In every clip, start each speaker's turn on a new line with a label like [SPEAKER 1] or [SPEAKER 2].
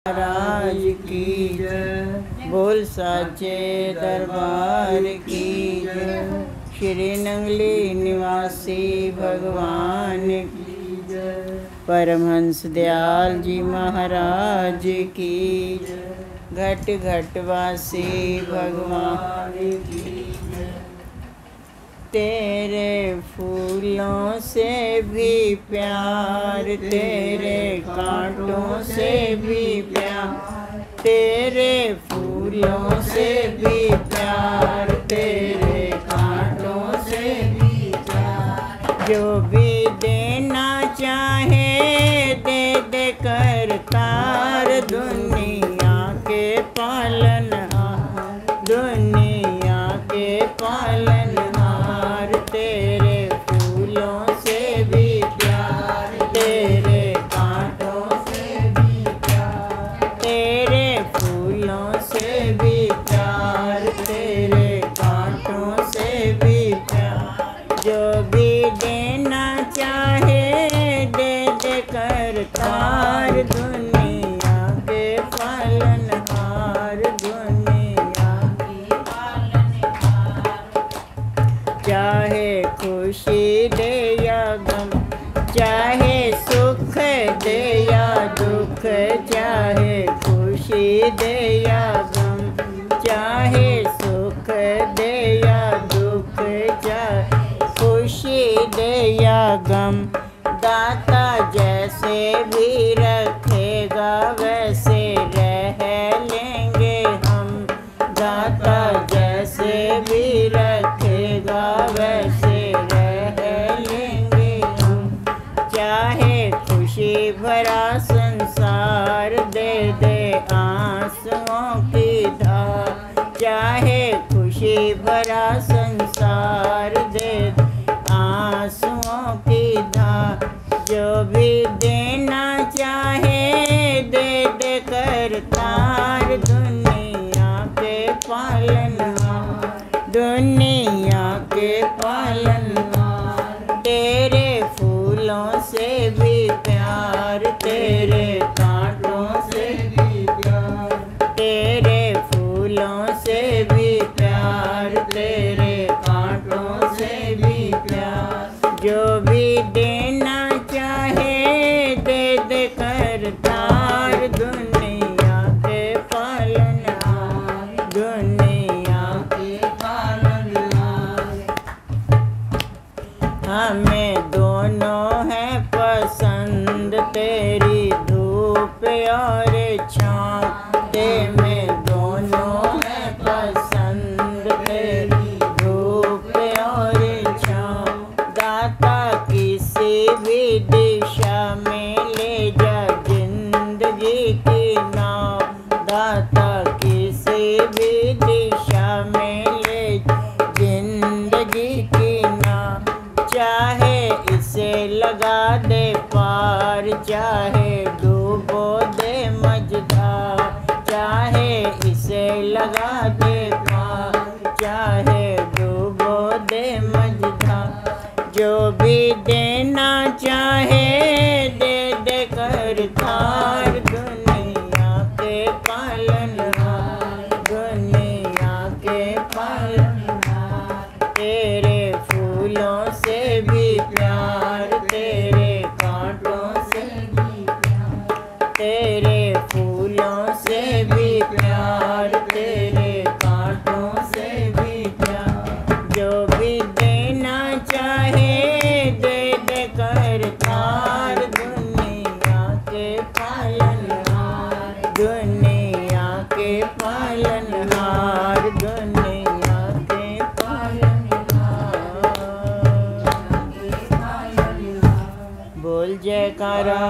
[SPEAKER 1] महाराज की जय। बोल साचे दरबार की जय। श्री नंगली निवासी भगवान की जय। परमहंस दयाल जी महाराज की जय। घट घट वासी भगवान की जय। तेरे फूलों से भी प्यार, तेरे कांटों से भी प्यार, तेरे फूलों से भी प्यार, तेरे कांटों से भी प्यार। जो भी देना चाहे दे दे कर तार, दुनिया के पालनहार, दुनिया के पालनहार। तेरे फूलों से भी प्यार, तेरे कांटों से भी प्यार, तेरे फूलों से भी प्यार, तेरे कांटों से भी प्यार। जो भी देना चाहे दे दे कर तार, दुनिया के पालनहार, दुनिया की पालनहार। चाहे खुशी दे या गम, चाहे सुख दे या दुख, चाहे खुशी दे या गम, चाहे सुख दे या दुख, चाहे खुशी दे या गम। दाता जैसे भी रखेगा वैसे रह लेंगे हम, दाता जैसे भी रखेगा वैसे रह लेंगे हम। चाहे खुशी भरा संसार दे दे आंसुओं की धार, चाहे खुशी भरा संसार दे दे आंसुओं की धार। जो भी देना चाहे दे दे कर तार, दुनिया के पालनहार, दुनिया के पालनहार। तेरे फूलों से भी प्यार, तेरे कांटों से भी प्यार, तेरे फूलों से भी प्यार, तेरे कांटों से भी प्यार। जो भी देना चाहे दे दे कर तार, दुनिया के पालनहार, दुनिया के पालनहार। हमें दोनों है पसंद तेरी धूप और छाँव, में दोनों है पसंद तेरी धूप और छाँव। दाता किसी भी दिशा में ले जा जिंदगी की नाव, दाता किसी भी दिशा में ले जिंदगी की नाव। चाहे इसे लगा दे पार, चाहे डूबो दे मझधार, चाहे इसे लगा दे पार, चाहे डूबो दे मझधार। जो भी देना चाहे दे दे कर तार, दुनिया के पालनहार, दुनिया के पालनहार। तेरे फूलों से भी प्यार, तेरे कांटों से भी प्यार, तेरे फूलों से भी प्यार, तेरे कांटों से भी प्यार। जो भी देना चाहे दे दे कर तार, दुनिया के पालनहार, दुनिया के पालनहार, दुनिया के पालनहार। बोल जयकारा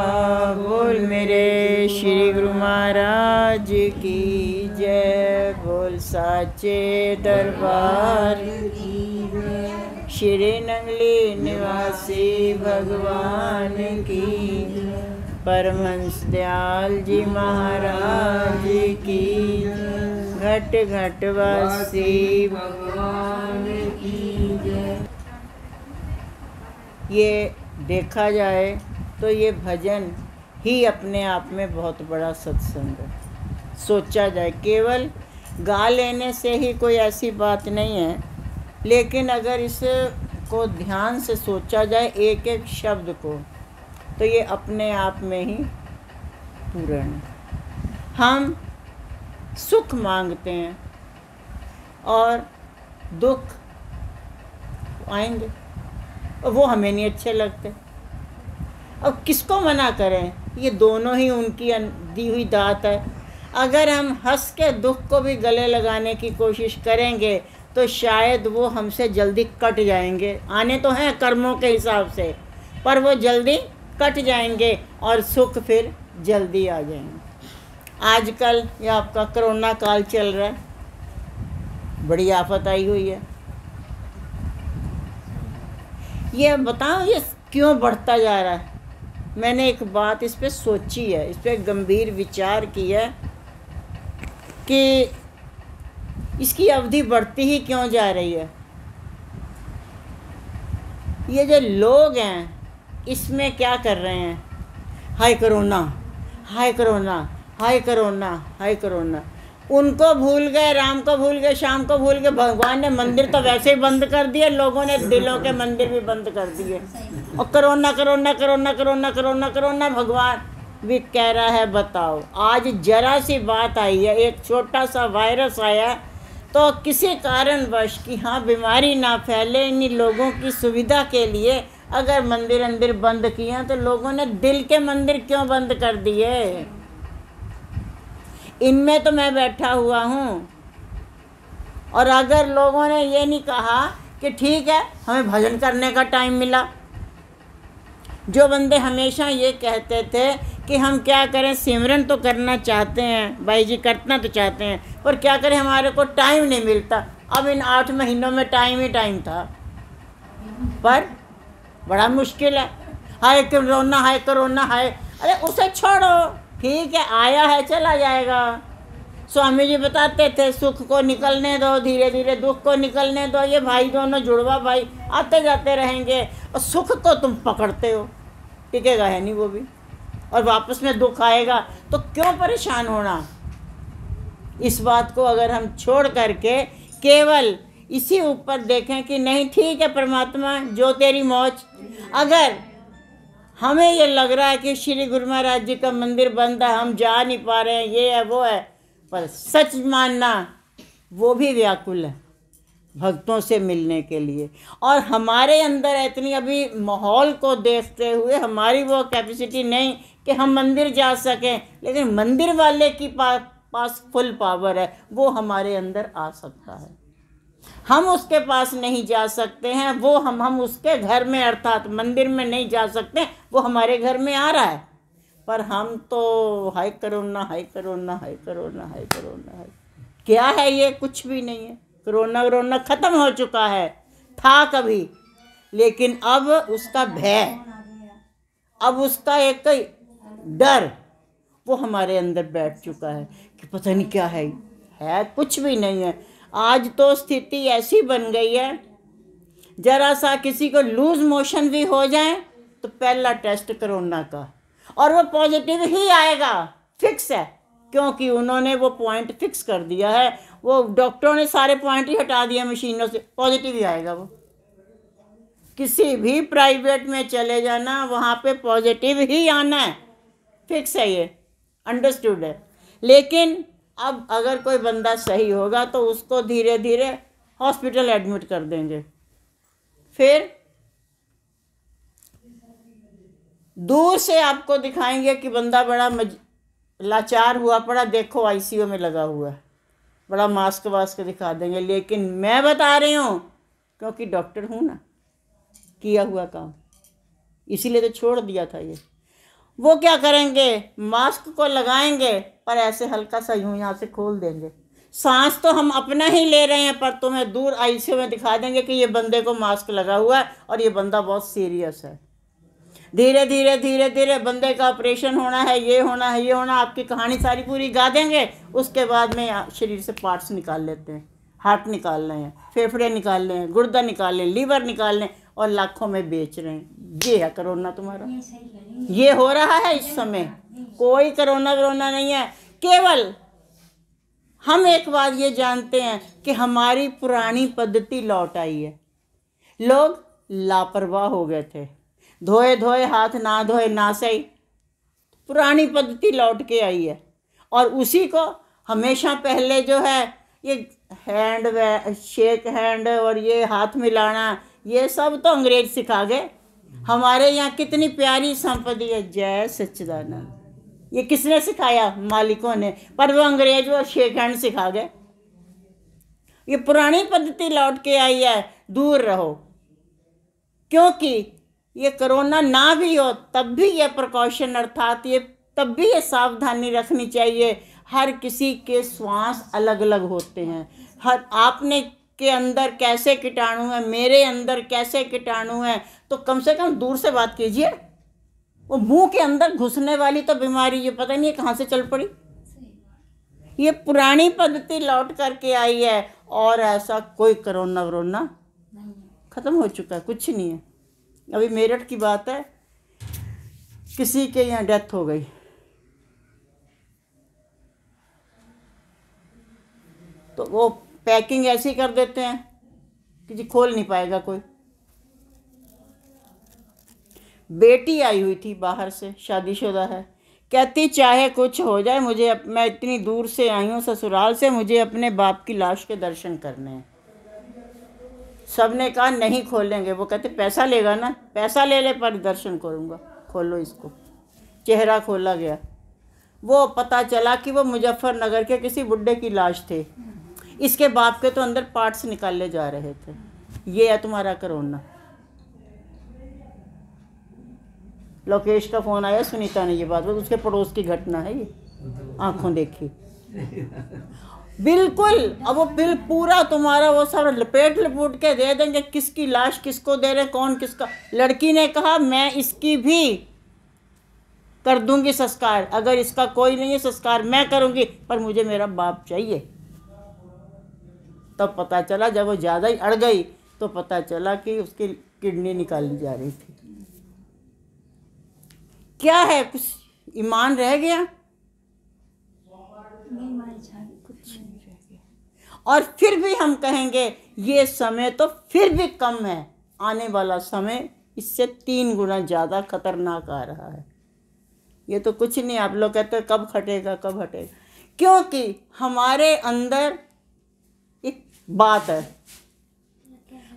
[SPEAKER 1] बोल मेरे श्री गुरु महाराज की जय। बोल साचे दरबार की जय। श्री नंगली निवासी भगवान की जय। परमहंस दयाल जी महाराज की जय। घट घट वासी भगवान की जय। ये देखा जाए तो ये भजन ही अपने आप में बहुत बड़ा सत्संग है। सोचा जाए, केवल गा लेने से ही कोई ऐसी बात नहीं है, लेकिन अगर इसे को ध्यान से सोचा जाए एक एक शब्द को, तो ये अपने आप में ही पूर्ण है। हम सुख मांगते हैं और दुख आएंगे और वो हमें नहीं अच्छे लगते। अब किसको मना करें, ये दोनों ही उनकी दी हुई दात है। अगर हम हंस के दुख को भी गले लगाने की कोशिश करेंगे तो शायद वो हमसे जल्दी कट जाएंगे। आने तो हैं कर्मों के हिसाब से, पर वो जल्दी कट जाएंगे और सुख फिर जल्दी आ जाएंगे। आजकल ये आपका कोरोना काल चल रहा है, बड़ी आफत आई हुई है। ये बताओ ये क्यों बढ़ता जा रहा है? मैंने एक बात इस पे सोची है, इस पे गंभीर विचार किया कि इसकी अवधि बढ़ती ही क्यों जा रही है। ये जो लोग हैं इसमें क्या कर रहे हैं, हाय कोरोना, हाय कोरोना, हाय कोरोना, हाय कोरोना। उनको भूल गए, राम को भूल गए, शाम को भूल गए। भगवान ने मंदिर तो वैसे ही बंद कर दिए, लोगों ने दिलों के मंदिर भी बंद कर दिए। और corona corona corona corona corona corona भगवान भी कह रहा है। बताओ, आज जरा सी बात आई है, एक छोटा सा वायरस आया, तो किसी कारणवश कि हाँ बीमारी ना फैले, इन लोगों की सुविधा के लिए अगर मंदिर अंदिर बंद किए हैं, तो लोगों ने दिल के मंदिर क्यों बंद कर दिए? इनमें तो मैं बैठा हुआ हूँ। और अगर लोगों ने ये नहीं कहा कि ठीक है हमें भजन करने का टाइम मिला, जो बंदे हमेशा ये कहते थे कि हम क्या करें, सिमरन तो करना चाहते हैं भाई जी, करना तो चाहते हैं, पर क्या करें हमारे को टाइम नहीं मिलता। अब इन 8 महीनों में टाइम ही टाइम था, पर बड़ा मुश्किल है। हाय कोरोना, हाय कोरोना, हाय, अरे उसे छोड़ो, ठीक है आया है चला जाएगा। स्वामी जी बताते थे सुख को निकलने दो, धीरे धीरे दुख को निकलने दो। ये भाई दोनों जुड़वा भाई आते जाते रहेंगे, और सुख को तुम पकड़ते हो, टिकेगा है नहीं वो भी, और वापस में दुख आएगा, तो क्यों परेशान होना। इस बात को अगर हम छोड़ करके केवल इसी ऊपर देखें कि नहीं ठीक है परमात्मा जो तेरी मौज। अगर हमें ये लग रहा है कि श्री गुरु महाराज जी का मंदिर बंद है, हम जा नहीं पा रहे हैं, ये है वो है, पर सच मानना वो भी व्याकुल है भक्तों से मिलने के लिए। और हमारे अंदर इतनी अभी माहौल को देखते हुए हमारी वो कैपेसिटी नहीं कि हम मंदिर जा सकें, लेकिन मंदिर वाले की पास फुल पावर है, वो हमारे अंदर आ सकता है। हम उसके पास नहीं जा सकते हैं, वो हम उसके घर में अर्थात मंदिर में नहीं जा सकते, वो हमारे घर में आ रहा है। पर हम तो हाय कोरोना, हाय कोरोना, हाय कोरोना, हाय कोरोना, हाय क्या है ये, कुछ भी नहीं है। कोरोना कोरोना ख़त्म हो चुका है, था कभी, लेकिन अब उसका भय, अब उसका एक डर वो हमारे अंदर बैठ चुका है कि पता नहीं क्या है कुछ भी नहीं है। आज तो स्थिति ऐसी बन गई है, जरा सा किसी को लूज मोशन भी हो जाए तो पहला टेस्ट कोरोना का, और वो पॉजिटिव ही आएगा, फिक्स है, क्योंकि उन्होंने वो पॉइंट फिक्स कर दिया है। वो डॉक्टरों ने सारे पॉइंट ही हटा दिए मशीनों से, पॉजिटिव ही आएगा वो। किसी भी प्राइवेट में चले जाना, वहाँ पे पॉजिटिव ही आना है, फिक्स है, ये अंडरस्टूड है। लेकिन अब अगर कोई बंदा सही होगा तो उसको धीरे धीरे हॉस्पिटल एडमिट कर देंगे, फिर दूर से आपको दिखाएंगे कि बंदा बड़ा लाचार हुआ पड़ा, देखो आईसीयू में लगा हुआ है, बड़ा मास्क वास्क दिखा देंगे। लेकिन मैं बता रही हूँ, क्योंकि डॉक्टर हूँ ना, किया हुआ काम, इसीलिए तो छोड़ दिया था ये। वो क्या करेंगे, मास्क को लगाएंगे पर ऐसे हल्का सा यूँ यहाँ से खोल देंगे, सांस तो हम अपना ही ले रहे हैं, पर तुम्हें दूर आईसीयू में दिखा देंगे कि ये बंदे को मास्क लगा हुआ है और ये बंदा बहुत सीरियस है। धीरे धीरे धीरे धीरे बंदे का ऑपरेशन होना है, ये होना है, ये होना, आपकी कहानी सारी पूरी गा देंगे। उसके बाद में शरीर से पार्ट्स निकाल लेते हैं, हार्ट निकाल रहे हैं, फेफड़े निकाल रहे हैं, गुर्दा निकाल रहे हैं, लीवर निकाल रहे हैं, और लाखों में बेच रहे हैं। ये है कोरोना तुम्हारा, ये हो रहा है इस समय। कोई कोरोना वरोना नहीं है, केवल हम एक बात ये जानते हैं कि हमारी पुरानी पद्धति लौट आई है। लोग लापरवाह हो गए थे, धोए धोए हाथ ना धोए ना सही, पुरानी पद्धति लौट के आई है। और उसी को हमेशा पहले जो है ये शेक हैंड और ये हाथ मिलाना, ये सब तो अंग्रेज सिखा गए। हमारे यहाँ कितनी प्यारी संपत्ति है, जय सच्चिदानंद। ये किसने सिखाया? मालिकों ने, पर वो अंग्रेज वो शेक हैंड सिखा गए। ये पुरानी पद्धति लौट के आई है, दूर रहो। क्योंकि ये कोरोना ना भी हो तब भी ये प्रिकॉशन अर्थात ये तब भी ये सावधानी रखनी चाहिए। हर किसी के श्वास अलग अलग होते हैं, हर आपने के अंदर कैसे कीटाणु है, मेरे अंदर कैसे कीटाणु है, तो कम से कम दूर से बात कीजिए। वो मुंह के अंदर घुसने वाली तो बीमारी ये पता नहीं कहाँ से चल पड़ी। ये पुरानी पद्धति लौट करके आई है और ऐसा कोई कोरोना वरोना ख़त्म हो चुका है, कुछ नहीं है। अभी मेरठ की बात है, किसी के यहाँ डेथ हो गई, तो वो पैकिंग ऐसी कर देते हैं कि जी खोल नहीं पाएगा कोई। बेटी आई हुई थी बाहर से, शादीशुदा है, कहती चाहे कुछ हो जाए मुझे मैं इतनी दूर से आई हूँ ससुराल से, मुझे अपने बाप की लाश के दर्शन करने हैं। सब ने कहा नहीं खोलेंगे। वो कहते पैसा लेगा ना, पैसा ले ले पर दर्शन करूँगा, खोलो इसको। चेहरा खोला गया, वो पता चला कि वो मुजफ्फरनगर के किसी बुड्ढे की लाश थे। इसके बाप के तो अंदर पार्ट्स निकाले जा रहे थे। ये है तुम्हारा कोरोना। लोकेश का फ़ोन आया, सुनीता ने ये बात बोली, उसके पड़ोस की घटना है ये, आंखों देखी बिल्कुल। अब वो बिल पूरा तुम्हारा वो सब लपेट लपूट के दे देंगे, किसकी लाश किसको दे रहे, कौन किसका। लड़की ने कहा मैं इसकी भी कर दूंगी संस्कार, अगर इसका कोई नहीं है संस्कार मैं करूंगी, पर मुझे मेरा बाप चाहिए। तब पता चला, जब वो ज़्यादा ही अड़ गई तो पता चला कि उसकी किडनी निकाली जा रही थी। क्या है, कुछ ईमान रह गया? कुछ नहीं रह गया। और फिर भी हम कहेंगे ये समय तो फिर भी कम है, आने वाला समय इससे 3 गुना ज़्यादा खतरनाक आ रहा है। ये तो कुछ नहीं। आप लोग कहते हैं कब हटेगा कब हटेगा, क्योंकि हमारे अंदर एक बात है,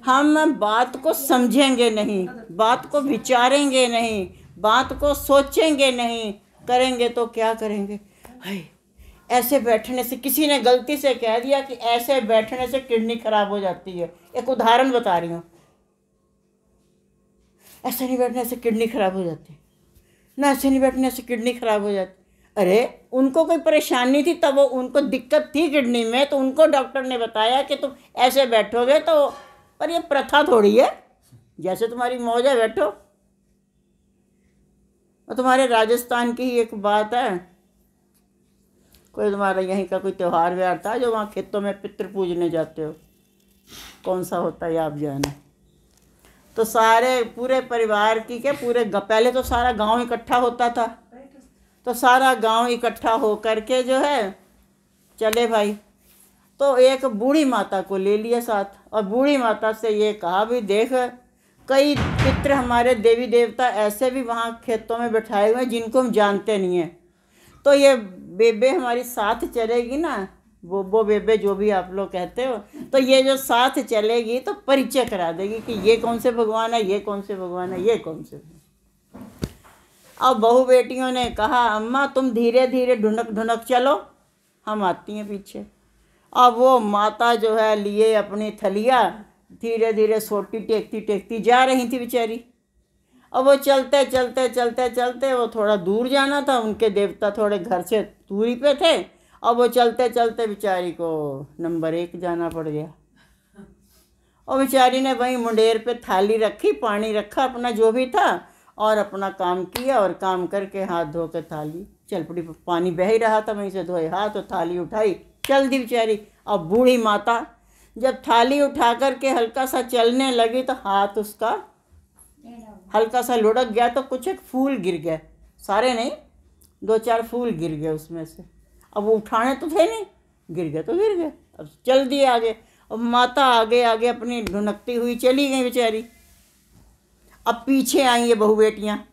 [SPEAKER 1] हम बात को समझेंगे नहीं, बात को विचारेंगे नहीं, बात को सोचेंगे नहीं, करेंगे तो क्या करेंगे। हाय, ऐसे बैठने से, किसी ने गलती से कह दिया कि ऐसे बैठने से किडनी खराब हो जाती है। एक उदाहरण बता रही हूँ, ऐसे नहीं बैठने से किडनी खराब हो जाती ना, ऐसे नहीं बैठने से किडनी खराब हो जाती। अरे उनको कोई परेशानी थी, तब वो उनको दिक्कत थी किडनी में, तो उनको डॉक्टर ने बताया कि तुम ऐसे बैठोगे तो, पर ये प्रथा थोड़ी है, जैसे तुम्हारी मौज है बैठो। और तुम्हारे राजस्थान की ही एक बात है, कोई तुम्हारा यहीं का कोई त्यौहार व्यार था जो वहाँ खेतों में पितृ पूजने जाते हो, कौन सा होता है आप जाने। तो सारे पूरे परिवार की क्या पूरे पहले तो सारा गांव इकट्ठा होता था, तो सारा गांव इकट्ठा हो करके जो है चले भाई, तो एक बूढ़ी माता को ले लिया साथ, और बूढ़ी माता से ये कहा भी देख कई पितृ हमारे देवी देवता ऐसे भी वहाँ खेतों में बैठाए हुए हैं जिनको हम जानते नहीं हैं, तो ये बेबे हमारी साथ चलेगी ना, वो बेबे जो भी आप लोग कहते हो, तो ये जो साथ चलेगी तो परिचय करा देगी कि ये कौन से भगवान है, ये कौन से भगवान है, ये कौन से। अब बहू बेटियों ने कहा अम्मा तुम धीरे धीरे ढुनक ढुनक चलो, हम आती हैं पीछे। अब वो माता जो है लिए अपनी थलिया धीरे धीरे सोटी टेकती टेकती जा रही थी बेचारी। अब वो चलते चलते चलते चलते, वो थोड़ा दूर जाना था, उनके देवता थोड़े घर से दूरी पे थे, अब वो चलते चलते बेचारी को नंबर 1 जाना पड़ गया। और बेचारी ने वहीं मुंडेर पे थाली रखी, पानी रखा अपना जो भी था, और अपना काम किया, और काम करके हाथ धो के थाली चल पड़ी। पानी बह ही रहा था, वहीं से धोए हाथ और थाली उठाई चल दी बेचारी। अब बूढ़ी माता जब थाली उठा कर के हल्का सा चलने लगी तो हाथ उसका हल्का सा लुढ़क गया तो कुछ एक फूल गिर गए, सारे नहीं, 2-4 फूल गिर गए उसमें से। अब वो उठाने तो थे नहीं, गिर गए तो गिर गए, अब चल दिए आगे। अब माता आगे आगे अपनी ढुनकती हुई चली गई बेचारी। अब पीछे आई ये बहू बेटियाँ,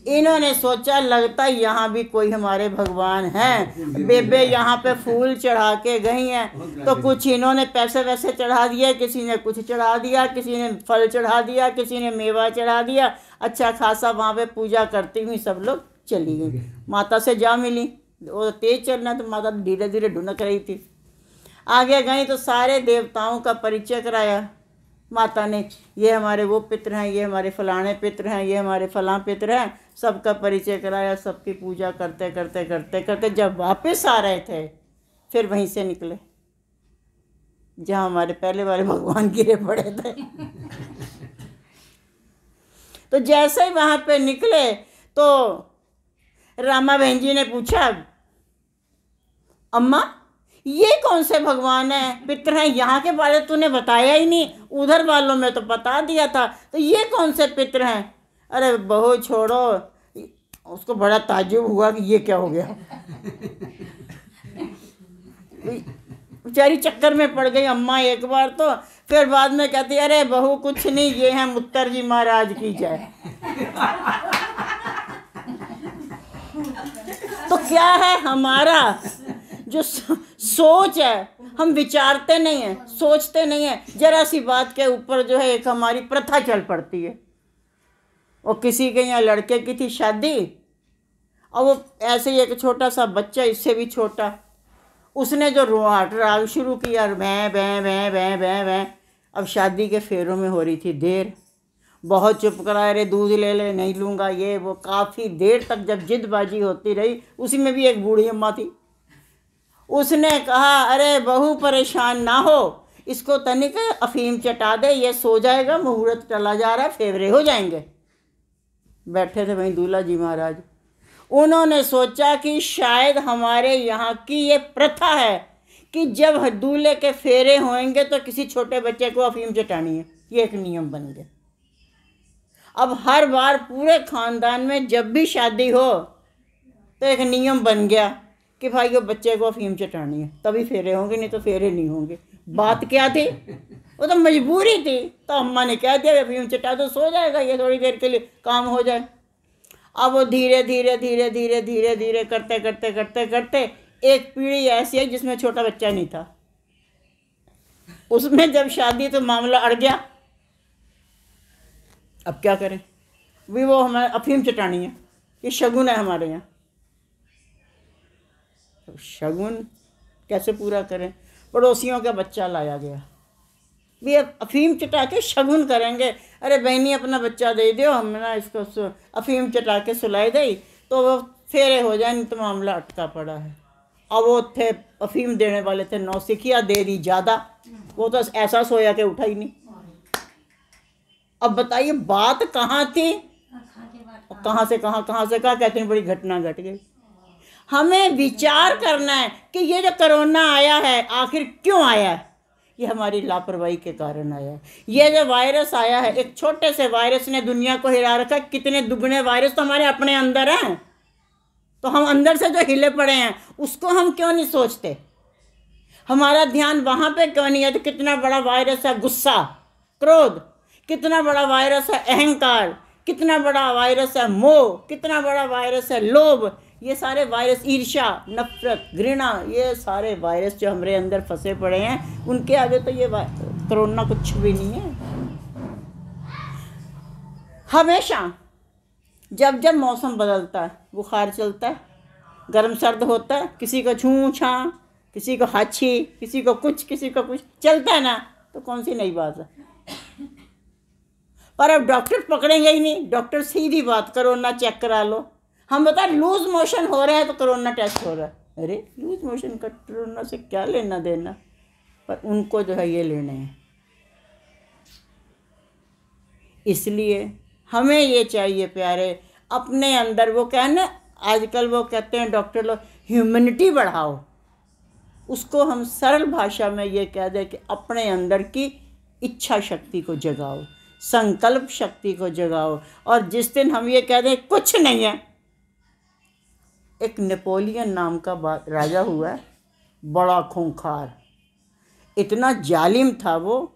[SPEAKER 1] इन्होंने सोचा लगता यहाँ भी कोई हमारे भगवान हैं, बेबे यहाँ पे फूल चढ़ा के गई हैं, तो कुछ इन्होंने पैसे वैसे चढ़ा दिए, किसी ने कुछ चढ़ा दिया, किसी ने फल चढ़ा दिया, किसी ने मेवा चढ़ा दिया, अच्छा खासा वहाँ पे पूजा करती हुई सब लोग चली गई। माता से जा मिली, वो तेज चलना, तो माता धीरे धीरे ढुनक रही थी। आगे गई तो सारे देवताओं का परिचय कराया माता ने, ये हमारे वो पितृ हैं, ये हमारे फलाने पितृ हैं, ये हमारे फलां पितृ हैं, सबका परिचय कराया। सबकी पूजा करते करते करते करते जब वापस आ रहे थे, फिर वहीं से निकले जहाँ हमारे पहले वाले भगवान गिरे पड़े थे। तो जैसे ही वहाँ पे निकले तो रामा बहन जी ने पूछा, अम्मा ये कौन से भगवान हैं, पितृ हैं, यहाँ के बारे तूने बताया ही नहीं, उधर वालों में तो बता दिया था, तो ये कौन से पितृ हैं? अरे बहू छोड़ो, उसको बड़ा ताज्जुब हुआ कि ये क्या हो गया। बेचारी चक्कर में पड़ गई अम्मा एक बार, तो फिर बाद में कहती अरे बहू कुछ नहीं, ये हैं मुत्तर जी महाराज की जय। तो क्या है हमारा जो सोच है, हम विचारते नहीं हैं, सोचते नहीं हैं, जरा सी बात के ऊपर जो है एक हमारी प्रथा चल पड़ती है। और किसी के यहाँ लड़के की थी शादी, और वो ऐसे ही एक छोटा सा बच्चा, इससे भी छोटा, उसने जो रुआट राग शुरू किया, भैं भैं भैं भैं भैं भैं। अब शादी के फेरों में हो रही थी देर, बहुत चुप करा, अरे दूध ले ले, नहीं लूँगा, ये वो। काफ़ी देर तक जब जिदबाजी होती रही, उसी में भी एक बूढ़ी अम्मा थी, उसने कहा अरे बहू परेशान ना हो, इसको तनिक अफीम चटा दे, ये सो जाएगा, मुहूर्त टला जा रहा है, फेवरे हो जाएंगे। बैठे थे वहीं दूल्हा जी महाराज, उन्होंने सोचा कि शायद हमारे यहाँ की ये प्रथा है कि जब दूल्हे के फेरे होंगे तो किसी छोटे बच्चे को अफीम चटानी है, ये एक नियम बन गया। अब हर बार पूरे ख़ानदान में जब भी शादी हो तो एक नियम बन गया कि भाई वो बच्चे को अफीम चटानी है, तभी फेरे होंगे, नहीं तो फेरे नहीं होंगे। बात क्या थी? वो तो मजबूरी थी, तो अम्मा ने कह दिया अफीम चटा तो सो जाएगा, ये थोड़ी देर के लिए काम हो जाए। अब वो धीरे धीरे धीरे धीरे धीरे धीरे करते करते करते करते एक पीढ़ी ऐसी है जिसमें छोटा बच्चा नहीं था, उसमें जब शादी तो मामला अड़ गया। अब क्या करें, भी वो हमें अफीम चटानी है, ये शगुन है हमारे यहाँ। तो शगुन कैसे पूरा करें? पड़ोसियों का बच्चा लाया गया, भी अब अफीम चटा के शगुन करेंगे। अरे बहनी अपना बच्चा दे दो, हम ना इसको अफीम चटा के सुलाई दई तो वो फेरे हो जाए, नहीं तो मामला अटका पड़ा है। अब वो थे अफीम देने वाले थे नौसिखिया, दे दी ज़्यादा, वो तो ऐसा सोया के उठा ही नहीं। अब बताइए बात कहाँ थी, कहाँ से कहाँ कहते हैं बड़ी घटना घट गई। हमें विचार करना है कि ये जो कोरोना आया है आखिर क्यों आया है? ये हमारी लापरवाही के कारण आया है। ये जो वायरस आया है, एक छोटे से वायरस ने दुनिया को हिला रखा है। कितने दुगने वायरस तो हमारे अपने अंदर हैं, तो हम अंदर से जो हिले पड़े हैं उसको हम क्यों नहीं सोचते? हमारा ध्यान वहाँ पे क्यों नहीं है? तो कितना बड़ा वायरस है गुस्सा, क्रोध, कितना बड़ा वायरस है अहंकार, कितना बड़ा वायरस है मोह, कितना बड़ा वायरस है लोभ। ये सारे वायरस, ईर्ष्या, नफरत, घृणा, ये सारे वायरस जो हमारे अंदर फंसे पड़े हैं, उनके आगे तो ये कोरोना कुछ भी नहीं है। हमेशा जब जब मौसम बदलता है, बुखार चलता है, गर्म सर्द होता है, किसी को छूं छां, किसी को हाछी, किसी को कुछ चलता है ना, तो कौन सी नई बात है? पर अब डॉक्टर पकड़ेंगे ही नहीं। डॉक्टर सीधी बात, कोरोना चेक करा लो। हम बता लूज मोशन हो रहा है तो कोरोना टेस्ट हो रहा है। अरे लूज मोशन का कोरोना से क्या लेना देना? पर उनको जो है ये लेने हैं। इसलिए हमें ये चाहिए प्यारे, अपने अंदर वो कहना, आजकल वो कहते हैं डॉक्टर लोग, ह्यूमैनिटी बढ़ाओ। उसको हम सरल भाषा में ये कह दें कि अपने अंदर की इच्छा शक्ति को जगाओ, संकल्प शक्ति को जगाओ। और जिस दिन हम ये कह दें कुछ नहीं है, एक नेपोलियन नाम का राजा हुआ है, बड़ा खूंखार, इतना जालिम था वो,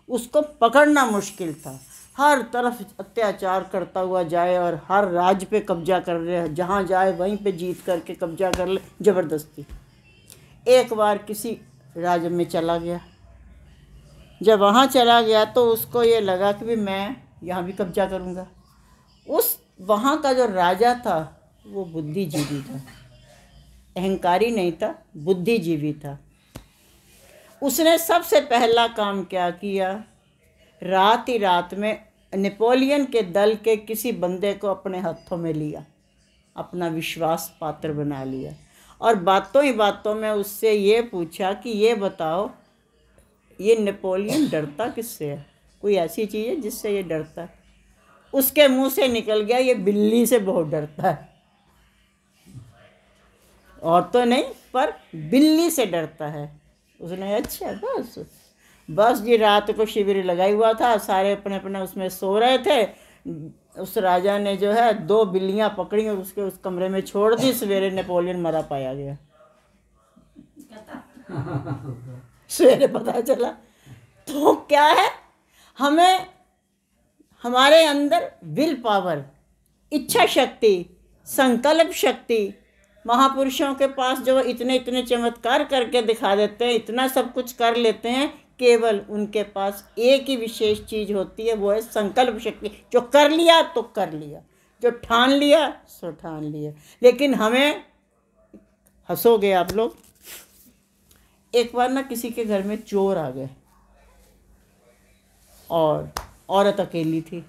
[SPEAKER 1] उसको पकड़ना मुश्किल था। हर तरफ अत्याचार करता हुआ जाए और हर राज्य पे कब्जा कर ले, जहाँ जाए वहीं पे जीत करके कब्जा कर ले ज़बरदस्ती। एक बार किसी राज्य में चला गया, जब वहाँ चला गया तो उसको ये लगा कि भी मैं यहाँ भी कब्जा करूँगा। उस वहाँ का जो राजा था वो बुद्धिजीवी था, अहंकारी नहीं था, बुद्धिजीवी था। उसने सबसे पहला काम क्या किया, रात ही रात में नेपोलियन के दल के किसी बंदे को अपने हाथों में लिया, अपना विश्वास पात्र बना लिया और बातों ही बातों में उससे ये पूछा कि ये बताओ, ये नेपोलियन डरता किससे है? कोई ऐसी चीज़ है जिससे ये डरता है? उसके मुंह से निकल गया, ये बिल्ली से बहुत डरता है। और तो नहीं, पर बिल्ली से डरता है। उसने अच्छा बस जी, रात को शिविर लगाई हुआ था, सारे अपने अपने उसमें सो रहे थे। उस राजा ने जो है 2 बिल्लियां पकड़ी और उसके उस कमरे में छोड़ दी। सवेरे नेपोलियन मरा पाया गया। सवेरे पता चला। तो क्या है, हमें हमारे अंदर विल पावर, इच्छा शक्ति, संकल्प शक्ति, महापुरुषों के पास जो इतने इतने चमत्कार करके दिखा देते हैं, इतना सब कुछ कर लेते हैं, केवल उनके पास एक ही विशेष चीज़ होती है, वो है संकल्प शक्ति। जो कर लिया तो कर लिया, जो ठान लिया सो ठान लिया। लेकिन हमें, हंसोगे आप लोग, एक बार ना किसी के घर में चोर आ गए और औरत अकेली थी,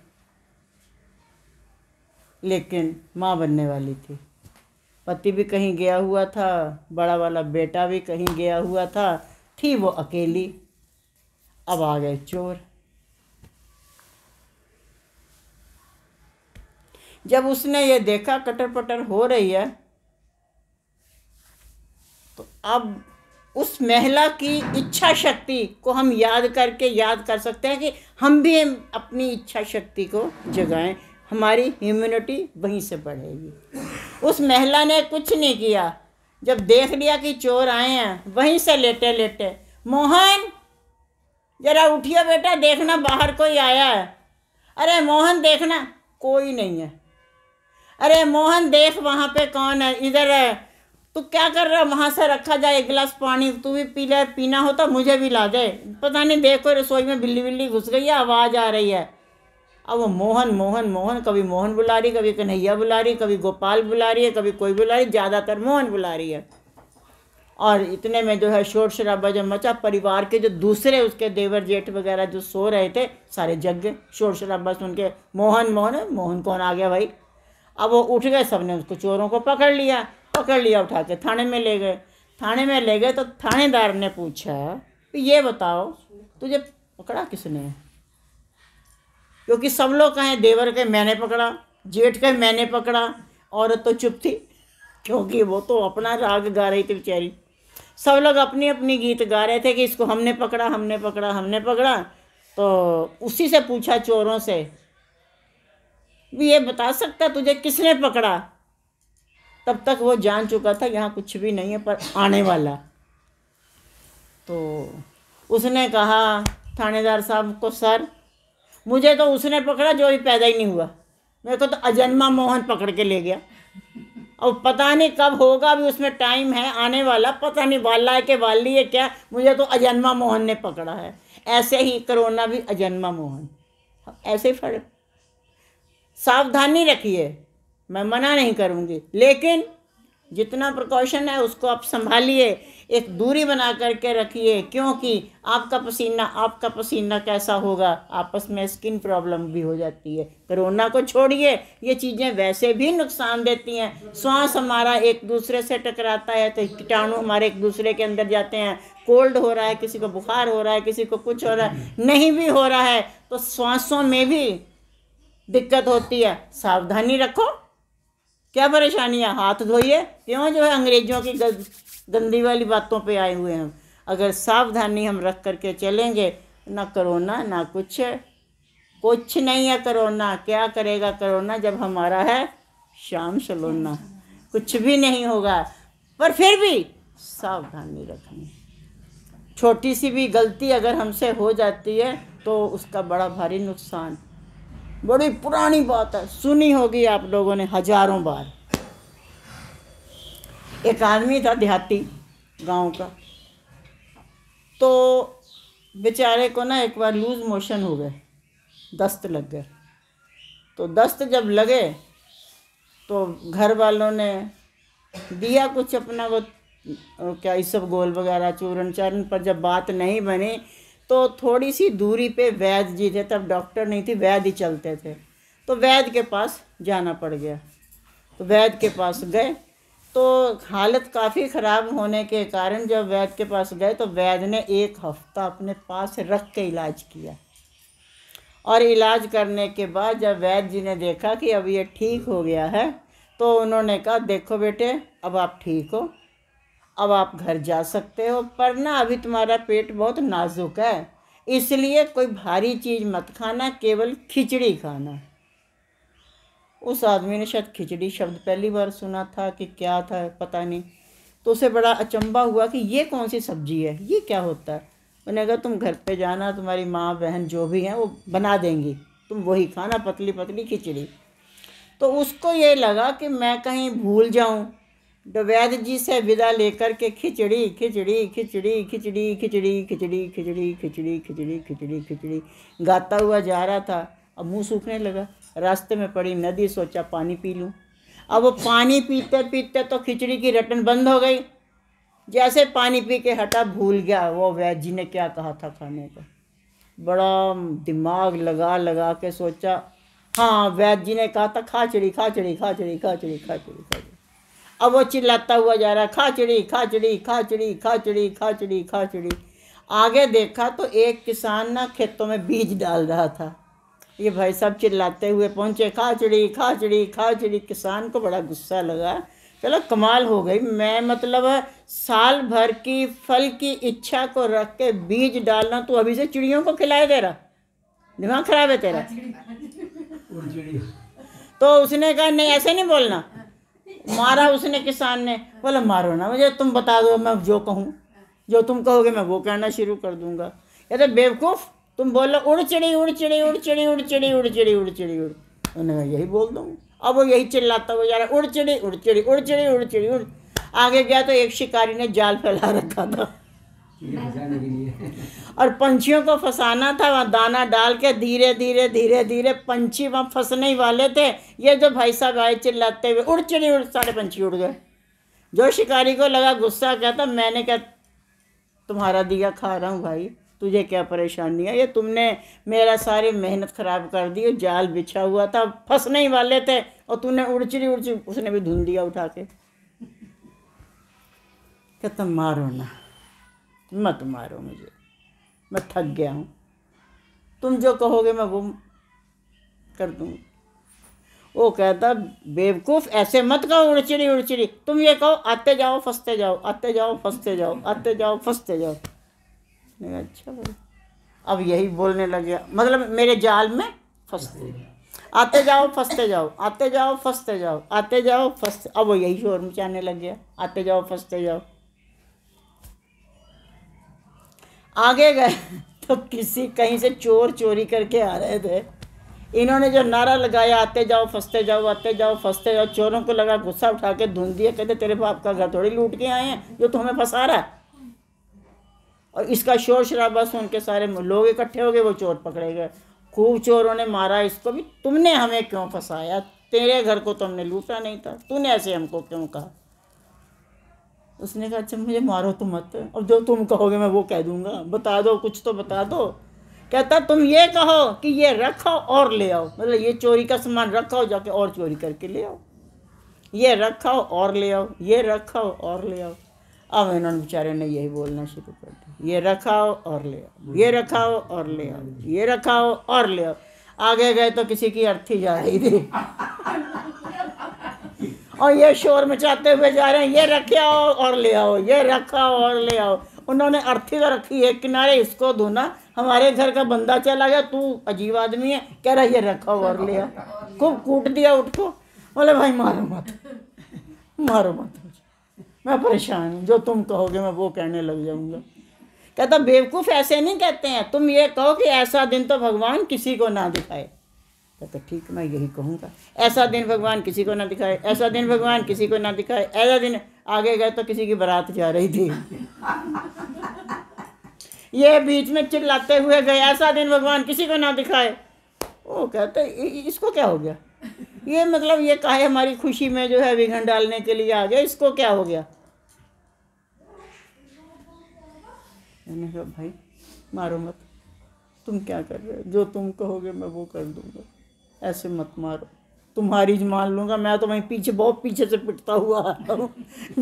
[SPEAKER 1] लेकिन माँ बनने वाली थी। पति भी कहीं गया हुआ था, बड़ा वाला बेटा भी कहीं गया हुआ था, थी वो अकेली। अब आ गए चोर। जब उसने ये देखा कटर पटर हो रही है, तो अब उस महिला की इच्छा शक्ति को हम याद कर सकते हैं कि हम भी अपनी इच्छा शक्ति को जगाएं, हमारी इम्यूनिटी वहीं से बढ़ेगी। उस महिला ने कुछ नहीं किया, जब देख लिया कि चोर आए हैं, वहीं से लेटे लेटे, मोहन जरा उठियो बेटा, देखना बाहर कोई आया है। अरे मोहन देखना, कोई नहीं है। अरे मोहन देख वहाँ पे कौन है, इधर है। तू क्या कर रहा है? वहाँ से रखा जाए एक गिलास पानी, तू भी पी ले, पीना हो तो मुझे भी ला दे। पता नहीं देखो रसोई में बिल्ली घुस गई है, आवाज़ आ रही है। अब वो मोहन मोहन मोहन, कभी मोहन बुला रही, कभी कन्हैया बुला रही, कभी गोपाल बुला रही है, कभी कोई बुला रही, ज़्यादातर मोहन बुला रही है। और इतने में जो है शोर शराबा जब मचा, परिवार के जो दूसरे उसके देवर जेठ वगैरह जो सो रहे थे, सारे जग गए शोर शराबा सुन के। मोहन मोहन मोहन कौन आ गया भाई? अब वो उठ गए, सबने उसको चोरों को पकड़ लिया, उठा के थाने में ले गए। थाने में ले गए तो थानेदार ने पूछा कि ये बताओ तुझे पकड़ा किसने है? क्योंकि सब लोग कहें देवर के मैंने पकड़ा, जेठ के मैंने पकड़ा, औरत तो चुप थी, क्योंकि वो तो अपना राग गा रही थी बेचारी। सब लोग अपनी अपनी गीत गा रहे थे कि इसको हमने पकड़ा हमने पकड़ा हमने पकड़ा। तो उसी से पूछा चोरों से, भी ये बता सकता तुझे किसने पकड़ा? तब तक वो जान चुका था यहाँ कुछ भी नहीं है, पर आने वाला। तो उसने कहा थानेदार साहब को, सर मुझे तो उसने पकड़ा जो भी पैदा ही नहीं हुआ, मेरे को तो अजन्मा मोहन पकड़ के ले गया। अब पता नहीं कब होगा, भी उसमें टाइम है आने वाला, पता नहीं वाला है कि वाली है क्या, मुझे तो अजन्मा मोहन ने पकड़ा है। ऐसे ही कोरोना भी अजन्मा मोहन, ऐसे ही फर्क। सावधानी रखिए, मैं मना नहीं करूँगी, लेकिन जितना प्रिकॉशन है उसको आप संभालिए, एक दूरी बना करके रखिए, क्योंकि आपका पसीना कैसा होगा, आपस में स्किन प्रॉब्लम भी हो जाती है। कोरोना को छोड़िए, ये चीज़ें वैसे भी नुकसान देती हैं। श्वास हमारा एक दूसरे से टकराता है तो कीटाणु हमारे एक दूसरे के अंदर जाते हैं। कोल्ड हो रहा है, किसी को बुखार हो रहा है, किसी को कुछ हो रहा है, नहीं भी हो रहा है तो सांसों में भी दिक्कत होती है। सावधानी रखो, क्या परेशानी है, हाथ धोइए। क्यों जो है अंग्रेज़ों की गंदी वाली बातों पे आए हुए हैं। अगर सावधानी हम रख करके चलेंगे, ना कोरोना ना कुछ कुछ नहीं है कोरोना, क्या करेगा कोरोना जब हमारा है शाम सलोना। कुछ भी नहीं होगा, पर फिर भी सावधानी रखनी। छोटी सी भी गलती अगर हमसे हो जाती है तो उसका बड़ा भारी नुकसान। बड़ी पुरानी बात है, सुनी होगी आप लोगों ने हजारों बार। एक आदमी था देहाती गांव का, तो बेचारे को ना एक बार लूज मोशन हो गए, दस्त लग गए। तो दस्त जब लगे तो घर वालों ने दिया कुछ अपना वो क्या ये सब गोल वगैरह चूरन चारन, पर जब बात नहीं बनी तो थोड़ी सी दूरी पे वैद्य जी थे, तब डॉक्टर नहीं थी, वैद्य ही चलते थे, तो वैद्य के पास जाना पड़ गया। तो वैद्य के पास गए तो हालत काफ़ी ख़राब होने के कारण जब वैद्य के पास गए तो वैद्य ने 1 हफ्ता अपने पास रख के इलाज किया। और इलाज करने के बाद जब वैद्य जी ने देखा कि अब ये ठीक हो गया है तो उन्होंने कहा देखो बेटे, अब आप ठीक हो, अब आप घर जा सकते हो, पर ना अभी तुम्हारा पेट बहुत नाजुक है, इसलिए कोई भारी चीज़ मत खाना, केवल खिचड़ी खाना। उस आदमी ने शायद खिचड़ी शब्द पहली बार सुना था कि क्या था पता नहीं, तो उसे बड़ा अचंभा हुआ कि ये कौन सी सब्जी है, ये क्या होता है। उन्होंने कहा तुम घर पे जाना, तुम्हारी माँ बहन जो भी हैं वो बना देंगी, तुम वही खाना, पतली पतली खिचड़ी। तो उसको ये लगा कि मैं कहीं भूल जाऊं, तो वैद्य जी से विदा लेकर के खिचड़ी खिचड़ी खिचड़ी खिचड़ी खिचड़ी खिचड़ी खिचड़ी खिचड़ी खिचड़ी खिचड़ी खिचड़ी गाता हुआ जा रहा था। अब मुँह सूखने लगा, रास्ते में पड़ी नदी, सोचा पानी पी लूँ। अब वो पानी पीते पीते तो खिचड़ी की रटन बंद हो गई। जैसे पानी पी के हटा, भूल गया वो वैद्य जी ने क्या कहा था खाने का। बड़ा दिमाग लगा लगा के सोचा, हाँ वैद्य जी ने कहा था खाचड़ी खाचड़ी खाचड़ी खाचड़ी खाचड़ी खाचड़ी। अब वो चिल्लाता हुआ जा रहा, खाचड़ी खाचड़ी खाचड़ी खाचड़ी खाचड़ी खाचड़ी। आगे देखा तो एक किसान ना खेतों में बीज डाल रहा था। ये भाई साहब चिल्लाते हुए पहुँचे, खाचड़ी खाचड़ी खाचड़ी। किसान को बड़ा गुस्सा लगा, चलो कमाल हो गई, मैं मतलब साल भर की फल की इच्छा को रख के बीज डालना, तो अभी से चिड़ियों को खिलाए दे रहा, दिमाग खराब है तेरा। तो उसने कहा नहीं ऐसे नहीं बोलना, मारा उसने किसान ने। बोला मारो ना मुझे, तुम बता दो, मैं जो कहूँ, जो तुम कहोगे मैं वो कहना शुरू कर दूंगा। या तो बेवकूफ़, तुम बोलो उड़ चिड़ी उड़ चिड़ी उड़ चिड़ी उड़ चिड़ी उड़ चिड़ी उड़ चिड़ी उड़, उन्होंने यही बोल दूँगा। अब वो यही चिल्लाता हुआ जा रहा, उड़ चिड़ी उड़ चिड़ी उड़ चिड़ी उड़ चिड़ी उड़। आगे गया तो एक शिकारी ने जाल फैला रखा था और पंछियों को फंसाना था, वहाँ दाना डाल के धीरे धीरे धीरे धीरे पंछी वहाँ फंसने ही वाले थे। ये जो भाई साहब आए चिल्लाते हुए उड़ चिड़ी उड़, सारे पंछी उड़ गए। जो शिकारी को लगा गुस्सा, कहता मैंने क्या तुम्हारा दिया खा रहा हूँ भाई, तुझे क्या परेशानी है, ये तुमने मेरा सारी मेहनत ख़राब कर दी, जाल बिछा हुआ था, फंसने ही वाले थे और तूने उड़चिड़ी उड़ची। उसने भी धुन दिया उठा के, कहता मारो ना, मत मारो मुझे, मैं थक गया हूँ, तुम जो कहोगे मैं वो कर दूँगा। वो कहता बेवकूफ़ ऐसे मत कहो उड़चिड़ी उड़चिड़ी, तुम ये कहो आते जाओ फंसते जाओ, आते जाओ फंसते जाओ, आते जाओ फंसते जाओ। अच्छा भाई, अब यही बोलने लग गया, मतलब मेरे जाल में फंसते, आते जाओ फंसते जाओ, आते जाओ फंसते जाओ, आते जाओ फंसते। अब वो यही शोर मचाने लग गया, आते जाओ फंसते जाओ। आगे गए तो किसी कहीं से चोर चोरी करके आ रहे थे। इन्होंने जो नारा लगाया आते जाओ फंसते जाओ, आते जाओ फंसते जाओ, चोरों को लगा गुस्सा, उठा के धुन दिया, कहते तेरे बाप का घर थोड़ी लूट के आए हैं जो तुम्हें फंसा रहा है। और इसका शोर शराबा सुन के सारे लोग इकट्ठे हो गए, वो चोर पकड़े गए। खूब चोरों ने मारा इसको भी, तुमने हमें क्यों फंसाया, तेरे घर को तो हमने लूटा नहीं था, तूने ऐसे हमको क्यों कहा। उसने कहा अच्छा मुझे मारो तो मत, अब जो तुम कहोगे मैं वो कह दूंगा, बता दो कुछ तो बता दो। कहता तुम ये कहो कि ये रखो और ले आओ, मतलब ये चोरी का सामान रखो, जाके और चोरी करके ले आओ, ये रखो और ले आओ, ये रखो और ले आओ। अब इन्होंने बेचारे ने यही बोलना शुरू कर दिया, ये रखाओ और ले आओ, ये रखाओ और ले आओ, ये रखाओ और ले आओ। आगे गए तो किसी की अर्थी जा रही थी और ये शोर मचाते हुए जा रहे हैं, ये रखे आओ और ले आओ, ये रखाओ और ले आओ। उन्होंने अर्थी तो रखी एक किनारे, इसको धोना। हमारे घर का बंदा चला गया, तू अजीब आदमी है, कह रहा ये रखा और लिया, खूब कूट दिया उठको। बोले भाई मारो मत, मारो मत, मैं परेशान हूँ, जो तुम कहोगे मैं वो कहने लग जाऊँगा। कहता बेवकूफ़ ऐसे नहीं कहते हैं, तुम ये कहो कि ऐसा दिन तो भगवान किसी को ना दिखाए। कहता ठीक मैं यही कहूँगा, ऐसा दिन भगवान किसी को ना दिखाए, ऐसा दिन भगवान किसी को ना दिखाए। ऐसा दिन आगे गए तो किसी की बारात जा रही थी, ये बीच में चिल्लाते हुए गए ऐसा दिन भगवान किसी को ना दिखाए। वो कहते इसको क्या हो गया, ये मतलब ये काहे हमारी खुशी में जो है विघ्न डालने के लिए आ गया, इसको क्या हो गया। मैंने कहा भाई मारो मत, तुम क्या कर रहे हो, जो तुम कहोगे मैं वो कर दूंगा, ऐसे मत मारो, तुम्हारी मान लूँगा। मैं तो वहीं पीछे बहुत पीछे से पिटता हुआ आता हूँ,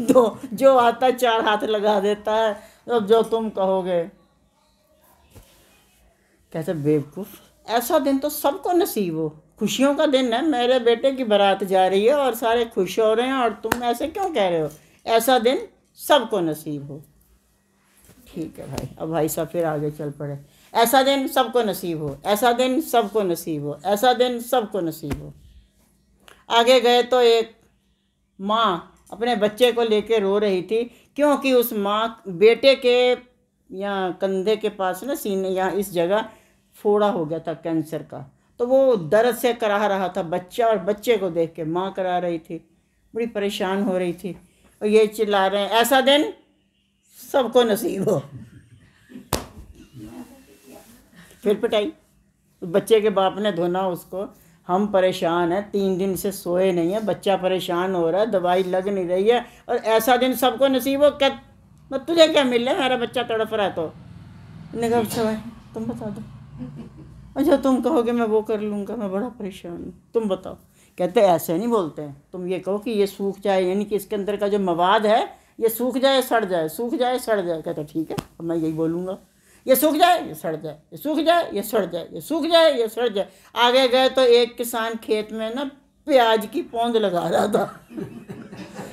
[SPEAKER 1] तो जो आता 4 हाथ लगा देता है, अब जो तुम कहोगे। कहते बेवकूफ़, ऐसा दिन तो सबको नसीब हो, खुशियों का दिन है, मेरे बेटे की बारात जा रही है और सारे खुश हो रहे हैं और तुम ऐसे क्यों कह रहे हो, ऐसा दिन सबको नसीब हो। ठीक है भाई। अब भाई साहब फिर आगे चल पड़े, ऐसा दिन सबको नसीब हो, ऐसा दिन सबको नसीब हो, ऐसा दिन सबको नसीब हो। आगे गए तो एक माँ अपने बच्चे को लेके रो रही थी, क्योंकि उस माँ बेटे के यहाँ कंधे के पास ना सीने यहाँ इस जगह फोड़ा हो गया था कैंसर का, तो वो दर्द से करा रहा था बच्चा, और बच्चे को देख के माँ करा रही थी, बड़ी परेशान हो रही थी। और ये चिल्ला रहे हैं ऐसा दिन सबको नसीब हो। फिर पिटाई, बच्चे के बाप ने धोना उसको, हम परेशान हैं, 3 दिन से सोए नहीं है, बच्चा परेशान हो रहा है, दवाई लग नहीं रही है, और ऐसा दिन सबको नसीब हो। क्या तुझे क्या मिल रहा है, मेरा बच्चा तड़प रहा है। तो मैंने कहा अच्छा भाई तुम बता दो, अच्छा तुम कहोगे मैं वो कर लूँगा, मैं बड़ा परेशान हूँ, तुम बताओ। कहते ऐसे नहीं बोलते हैं, तुम ये कहो कि ये सूख जाए, यानी कि इसके अंदर का जो मवाद है ये सूख जाए सड़ जाए, सूख जाए सड़ जाए। कहते ठीक है, अब मैं यही बोलूँगा, ये सूख जाए ये सड़ जाए, ये सूख जाए ये सड़ जाए, ये सूख जाए ये सड़ जाए। आगे गए तो एक किसान खेत में ना प्याज की पौंद लगा रहा था,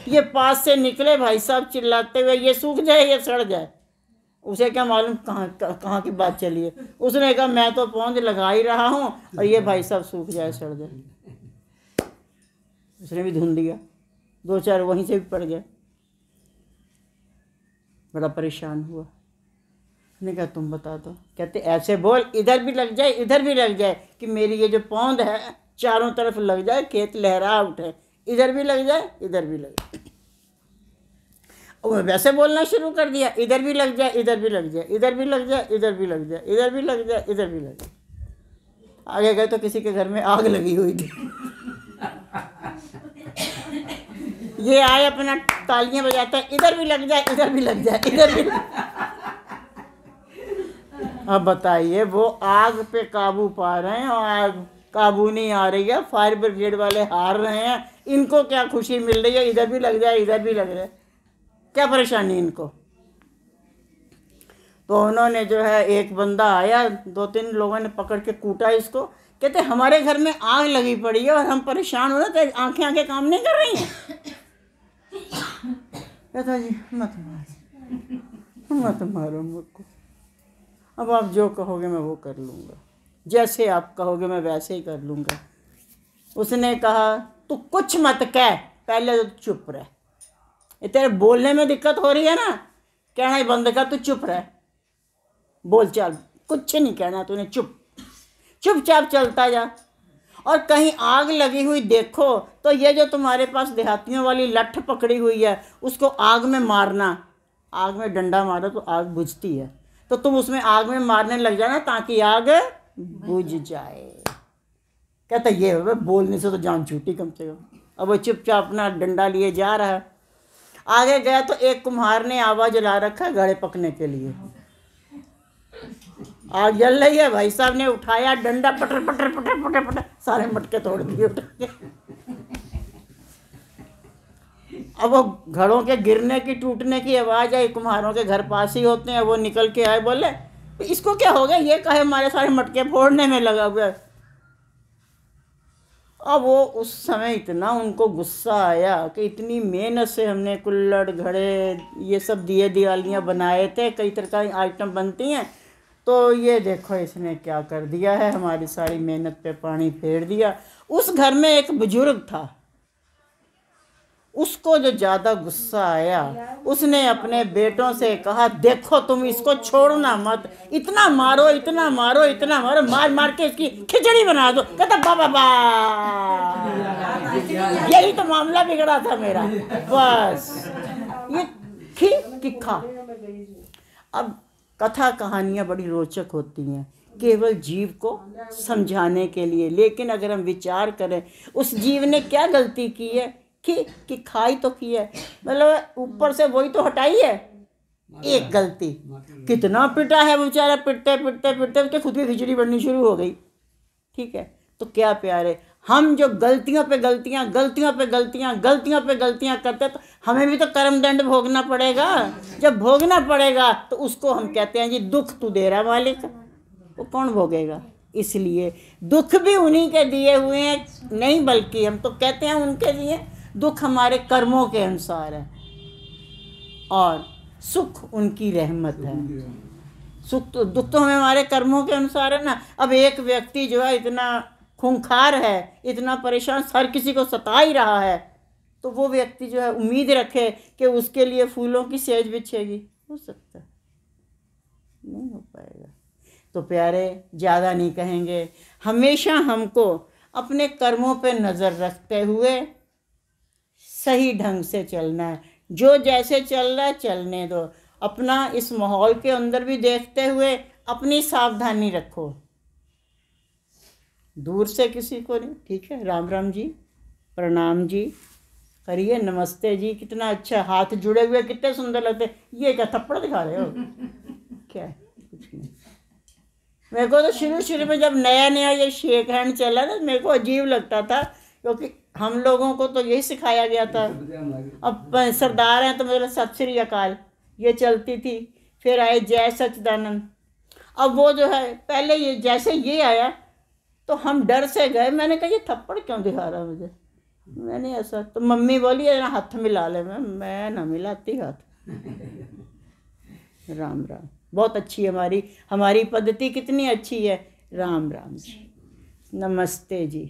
[SPEAKER 1] ये पास से निकले भाई साहब चिल्लाते हुए ये सूख जाए ये सड़ जाए। उसे क्या मालूम कहाँ की बात चली है, उसने कहा मैं तो पौंद लगा ही रहा हूँ और ये भाई साहब सूख जाए सड़ जाए। उसने भी धुन दिया, 2-4 वहीं से भी पड़ गए, बड़ा परेशान हुआ। मैंने कहा तुम बता दो। कहते ऐसे बोल इधर भी लग जाए इधर भी लग जाए, कि मेरी ये जो पौंद है चारों तरफ लग जाए, खेत लहरा उठे, इधर भी लग जाए इधर भी लग जाए। और वैसे बोलना शुरू कर दिया, इधर भी लग जाए इधर भी लग जाए, इधर भी लग जाए इधर भी लग जाए, इधर भी लग जाए इधर भी लग जाए। आगे गए तो किसी के घर में आग लगी हुई थी, ये आए अपना तालियां बजाता है, इधर भी लग जाए इधर भी लग जाए इधर भी। अब बताइए, वो आग पे काबू पा रहे हैं और आग काबू नहीं आ रही है, फायर ब्रिगेड वाले हार रहे हैं, इनको क्या खुशी मिल रही है, इधर भी लग जाए इधर भी लग जाए, क्या परेशानी इनको। तो उन्होंने जो है एक बंदा आया, 2-3 लोगों ने पकड़ के कूटा इसको। कहते हमारे घर में आग लगी पड़ी है और हम परेशान हो रहे थे, आंखें काम नहीं कर रही हैं। कहता जी मत मारो मुझको, अब आप जो कहोगे मैं वो कर लूँगा, जैसे आप कहोगे मैं वैसे ही कर लूँगा। उसने कहा तू कुछ मत कह, पहले तो चुप रह, ये तेरे बोलने में दिक्कत हो रही है ना, कहना ही बंद कर, तू चुप रह, बोल चाल कुछ नहीं कहना तूने, चुपचाप चलता जा। और कहीं आग लगी हुई देखो तो ये जो तुम्हारे पास देहातियों वाली लठ पकड़ी हुई है उसको आग में मारना, आग में डंडा मारो तो आग बुझती है, तो तुम उसमें आग में मारने लग जाना ताकि आग बुझ जाए। कहता ये बोलने से तो जान छूटी कम से कम। अब वो चुपचाप अपना डंडा लिए जा रहा है। आगे गया तो एक कुम्हार ने आवाज़ जला रखा है घड़े पकने के लिए, आग जल रही है, भाई साहब ने उठाया डंडा, पटर पटर पटर पटर पटर सारे मटके तोड़ दिए उठा के। अब वो घड़ों के गिरने की टूटने की आवाज़ आई, कुम्हारों के घर पास ही होते हैं, वो निकल के आए, बोले इसको क्या हो गया, ये कहे हमारे सारे मटके फोड़ने में लगा हुआ है। अब वो उस समय इतना उनको गुस्सा आया कि इतनी मेहनत से हमने कुल्हड़ घड़े ये सब दिए दिवालियाँ बनाए थे, कई तरह का आइटम बनती हैं, तो ये देखो इसने क्या कर दिया है, हमारी सारी मेहनत पे पानी फेर दिया। उस घर में एक बुजुर्ग था, उसको जो ज़्यादा गुस्सा आया, उसने अपने बेटों से कहा देखो तुम इसको छोड़ना मत, इतना मारो इतना मारो इतना मारो, मार मार के इसकी खिचड़ी बना दो। कहता बाबा बा, यही तो मामला बिगड़ा था मेरा, बस ये कि खा। अब कथा कहानियाँ बड़ी रोचक होती हैं केवल जीव को समझाने के लिए, लेकिन अगर हम विचार करें उस जीव ने क्या गलती की है कि खाई तो की है, मतलब ऊपर से वही तो हटाई है एक गलती। कितना पिटा है बेचारा, पिटते पिटते पिटते उसके खुद की खिचड़ी बननी शुरू हो गई। ठीक है, तो क्या प्यारे, हम जो गलतियों पे गलतियां गलतियों पे गलतियां गलतियों पे गलतियां करते, तो हमें भी तो कर्म दंड भोगना पड़ेगा। जब भोगना पड़ेगा तो उसको हम कहते हैं जी दुख तू दे रहा मालिक, वो कौन भोगेगा। इसलिए दुख भी उन्हीं के दिए हुए हैं, नहीं बल्कि हम तो कहते हैं उनके दिए। दुख हमारे कर्मों के अनुसार है और सुख उनकी रहमत है। सुख तो दुख तो हमें हमारे कर्मों के अनुसार है ना। अब एक व्यक्ति जो है इतना खूंखार है, इतना परेशान, हर किसी को सता ही रहा है, तो वो व्यक्ति जो है उम्मीद रखे कि उसके लिए फूलों की सेज बिछेगी, हो सकता है? नहीं हो पाएगा। तो प्यारे, ज़्यादा नहीं कहेंगे, हमेशा हमको अपने कर्मों पे नज़र रखते हुए सही ढंग से चलना है। जो जैसे चल रहा है चलने दो, अपना इस माहौल के अंदर भी देखते हुए अपनी सावधानी रखो, दूर से किसी को नहीं। ठीक है, राम राम जी, प्रणाम जी करिए, नमस्ते जी, कितना अच्छा, हाथ जुड़े हुए कितने सुंदर लगते। ये क्या थप्पड़ दिखा रहे हो? क्या है? कुछ नहीं। मेरे को तो शुरू में जब नया नया ये शेक हैंड चला ना, मेरे को अजीब लगता था, क्योंकि हम लोगों को तो यही सिखाया गया था। अब सरदार हैं तो मेरा सत श्री अकाल ये चलती थी, फिर आए जय सच्चिदानंद। अब वो जो है पहले ये जैसे ये आया तो हम डर से गए, मैंने कहा ये थप्पड़ क्यों दिखा रहा मुझे, मैंने ऐसा, तो मम्मी बोली ना हाथ मिला ले, मैं ना मिलाती हाथ। राम राम, बहुत अच्छी हमारी पद्धति कितनी अच्छी है। राम राम जी, नमस्ते जी,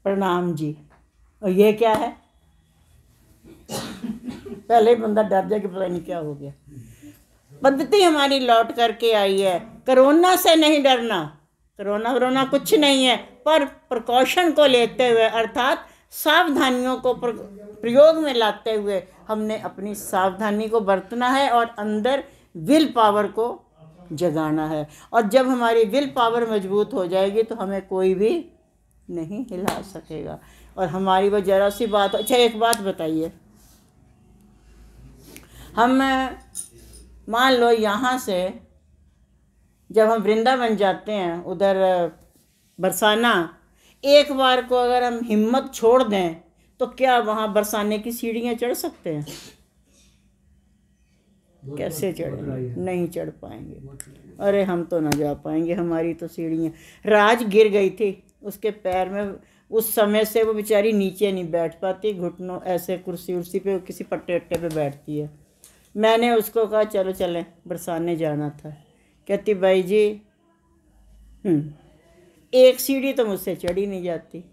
[SPEAKER 1] प्रणाम जी। और ये क्या है? पहले ही बंदा डर जाए कि पता नहीं क्या हो गया। पद्धति हमारी लौट करके आई है। कोरोना से नहीं डरना, कोरोना कुछ नहीं है, पर प्रिकॉशन को लेते हुए अर्थात सावधानियों को प्रयोग में लाते हुए हमने अपनी सावधानी को बरतना है और अंदर विल पावर को जगाना है। और जब हमारी विल पावर मजबूत हो जाएगी तो हमें कोई भी नहीं हिला सकेगा। और हमारी वो जरा सी बात, अच्छा एक बात बताइए, हम मान लो यहाँ से जब हम वृंदावन जाते हैं, उधर बरसाना, एक बार को अगर हम हिम्मत छोड़ दें तो क्या वहाँ बरसाने की सीढ़ियाँ चढ़ सकते हैं? कैसे चढ़ेंगे? नहीं चढ़ पाएंगे। अरे हम तो ना जा पाएंगे, हमारी तो सीढ़ियाँ, राज गिर गई थी उसके पैर में, उस समय से वो बेचारी नीचे नहीं बैठ पाती, घुटनों ऐसे कुर्सी उर्सी पे किसी पट्टे अट्टे पे बैठती है। मैंने उसको कहा चलो चलें, बरसाने जाना था। कहती भाई जी एक सीढ़ी तो मुझसे चढ़ी नहीं जाती।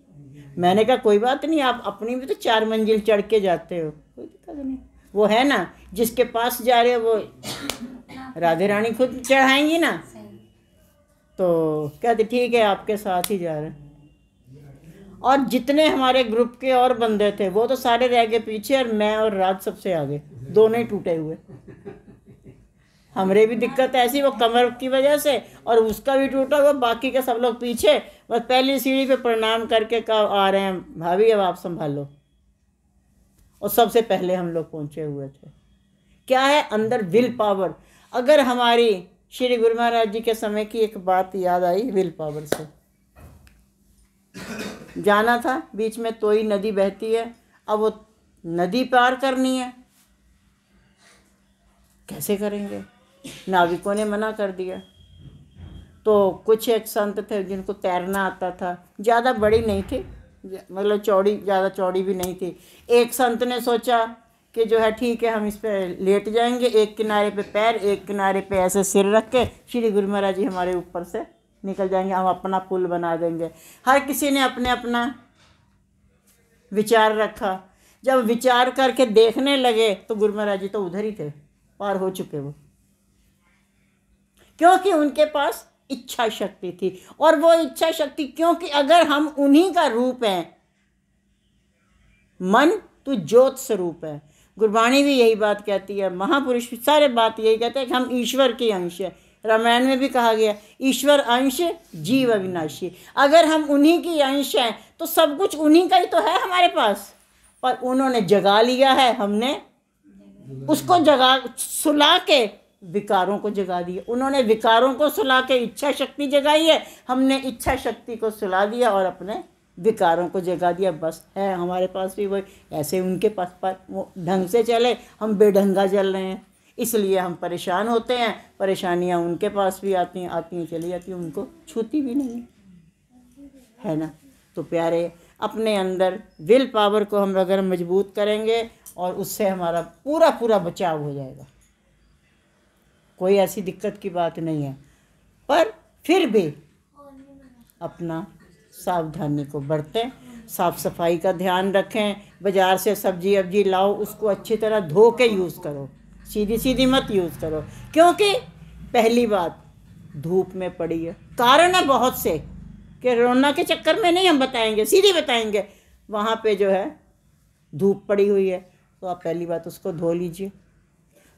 [SPEAKER 1] मैंने कहा कोई बात नहीं, आप अपनी भी तो 4 मंजिल चढ़ के जाते हो, कोई दिक्कत नहीं। वो है ना जिसके पास जा रहे हो वो राधे रानी खुद चढ़ाएंगी ना। तो कहते ठीक है आपके साथ ही जा रहे हैं। और जितने हमारे ग्रुप के और बंदे थे वो तो सारे रह गए पीछे, और मैं और राज सबसे आगे, दोनों ही टूटे हुए। हमरे भी दिक्कत ऐसी, वो कमर की वजह से और उसका भी टूटा हुआ, बाकी के सब लोग पीछे। बस पहली सीढ़ी पे प्रणाम करके कहा आ रहे हैं भाभी, अब आप संभालो। और सबसे पहले हम लोग पहुंचे हुए थे। क्या है? अंदर विल पावर। अगर हमारी श्री गुरु महाराज जी के समय की एक बात याद आई, विल पावर से जाना था, बीच में तोई नदी बहती है, अब वो नदी पार करनी है, कैसे करेंगे? नाविकों ने मना कर दिया। तो तो कुछ एक संत थे जिनको तैरना आता था, ज़्यादा बड़ी नहीं थी, मतलब चौड़ी, ज़्यादा चौड़ी भी नहीं थी। एक संत ने सोचा कि जो है ठीक है, हम इस पे लेट जाएंगे, एक किनारे पे पैर, एक किनारे पे ऐसे सिर रख के श्री गुरु महाराज जी हमारे ऊपर से निकल जाएंगे, हम अपना पुल बना देंगे। हर किसी ने अपने अपना विचार रखा। जब विचार करके देखने लगे तो गुरु महाराज जी तो उधर ही थे, पार हो चुके वो, क्योंकि उनके पास इच्छा शक्ति थी। और वो इच्छा शक्ति, क्योंकि अगर हम उन्हीं का रूप हैं, मन तो ज्योत स्वरूप है। गुरबाणी भी यही बात कहती है, महापुरुष भी सारे बात यही कहते हैं कि हम ईश्वर के अंश है। रामायण में भी कहा गया ईश्वर अंश जीव अविनाशी। अगर हम उन्हीं की अंश हैं तो सब कुछ उन्हीं का ही तो है हमारे पास। पर उन्होंने जगा लिया है, हमने उसको जगा सुला के विकारों को जगा दिया। उन्होंने विकारों को सुला के इच्छा शक्ति जगाई है, हमने इच्छा शक्ति को सुला दिया और अपने विकारों को जगा दिया। बस है हमारे पास भी वही, ऐसे उनके पास पर वो ढंग से चले, हम बेढंगा चल रहे हैं, इसलिए हम परेशान होते हैं। परेशानियां उनके पास भी आती हैं चली जाती हैं, उनको छूती भी नहीं है ना। तो प्यारे, अपने अंदर विल पावर को हम अगर मजबूत करेंगे और उससे हमारा पूरा पूरा बचाव हो जाएगा, कोई ऐसी दिक्कत की बात नहीं है। पर फिर भी अपना सावधानी को बरतें, साफ़ सफाई का ध्यान रखें। बाज़ार से सब्जी अब्जी लाओ, उसको अच्छी तरह धो के यूज़ करो, सीधी सीधी मत यूज़ करो। क्योंकि पहली बात धूप में पड़ी है, कारण है बहुत से कि कोरोना के चक्कर में नहीं हम बताएंगे, सीधी बताएंगे। वहाँ पे जो है धूप पड़ी हुई है, तो आप पहली बात उसको धो लीजिए।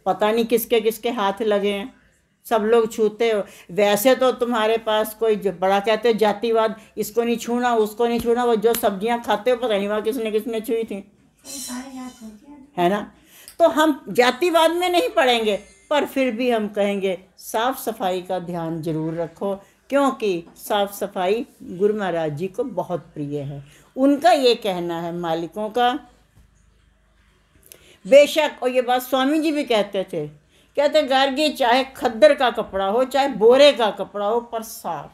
[SPEAKER 1] पता नहीं किसके किसके हाथ लगे हैं, सब लोग छूते हो। वैसे तो तुम्हारे पास कोई बड़ा कहते हो जातिवाद, इसको नहीं छूना उसको नहीं छूना, वो जो सब्जियां खाते हो पता नहीं वहाँ किसने किसने छुई थी, है ना। तो हम जातिवाद में नहीं पड़ेंगे, पर फिर भी हम कहेंगे साफ़ सफाई का ध्यान जरूर रखो, क्योंकि साफ़ सफाई गुरु महाराज जी को बहुत प्रिय है। उनका ये कहना है, मालिकों का। बेशक, और ये बात स्वामी जी भी कहते थे, कहते गार्गी चाहे खद्दर का कपड़ा हो चाहे बोरे का कपड़ा हो, पर साफ।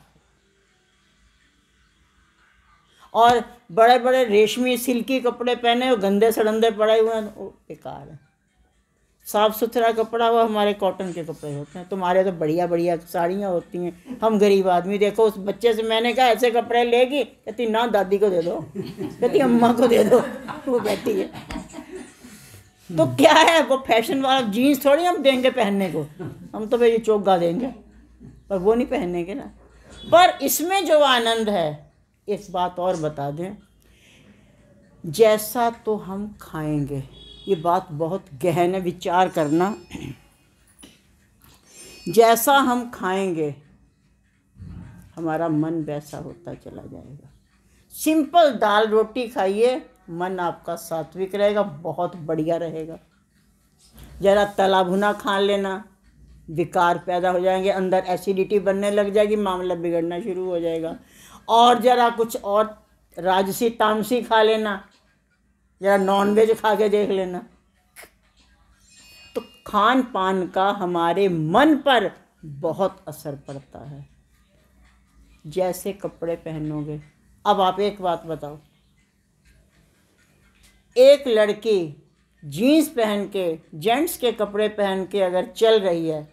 [SPEAKER 1] और बड़े बड़े रेशमी सिल्की कपड़े पहने हो, गंदे सड़ंदे पड़े हुए हैं, वो बेकार है। साफ सुथरा कपड़ा हो, हमारे कॉटन के कपड़े होते हैं। तुम्हारे तो बढ़िया बढ़िया साड़ियाँ होती हैं, हम गरीब आदमी। देखो उस बच्चे से मैंने कहा ऐसे कपड़े लेगी, कहती ना दादी को दे दो, कहती अम्मा को दे दो, वो बैठी है। तो क्या है, वो फैशन वाला जीन्स थोड़ी हम देंगे पहनने को, हम तो भाई चोगा देंगे, पर वो नहीं पहनेंगे ना। पर इसमें जो आनंद है, एक बात और बता दें, जैसा तो हम खाएंगे, ये बात बहुत गहन है, विचार करना। जैसा हम खाएंगे हमारा मन वैसा होता चला जाएगा। सिंपल दाल रोटी खाइए, मन आपका सात्विक रहेगा, बहुत बढ़िया रहेगा। ज़रा तला भुना खा लेना, विकार पैदा हो जाएंगे, अंदर एसिडिटी बनने लग जाएगी, मामला बिगड़ना शुरू हो जाएगा। और ज़रा कुछ और राजसी तामसी खा लेना, ज़रा नॉनवेज खा के देख लेना, तो खान पान का हमारे मन पर बहुत असर पड़ता है। जैसे कपड़े पहनोगे, अब आप एक बात बताओ, एक लड़की जीन्स पहन के, जेंट्स के कपड़े पहन के अगर चल रही है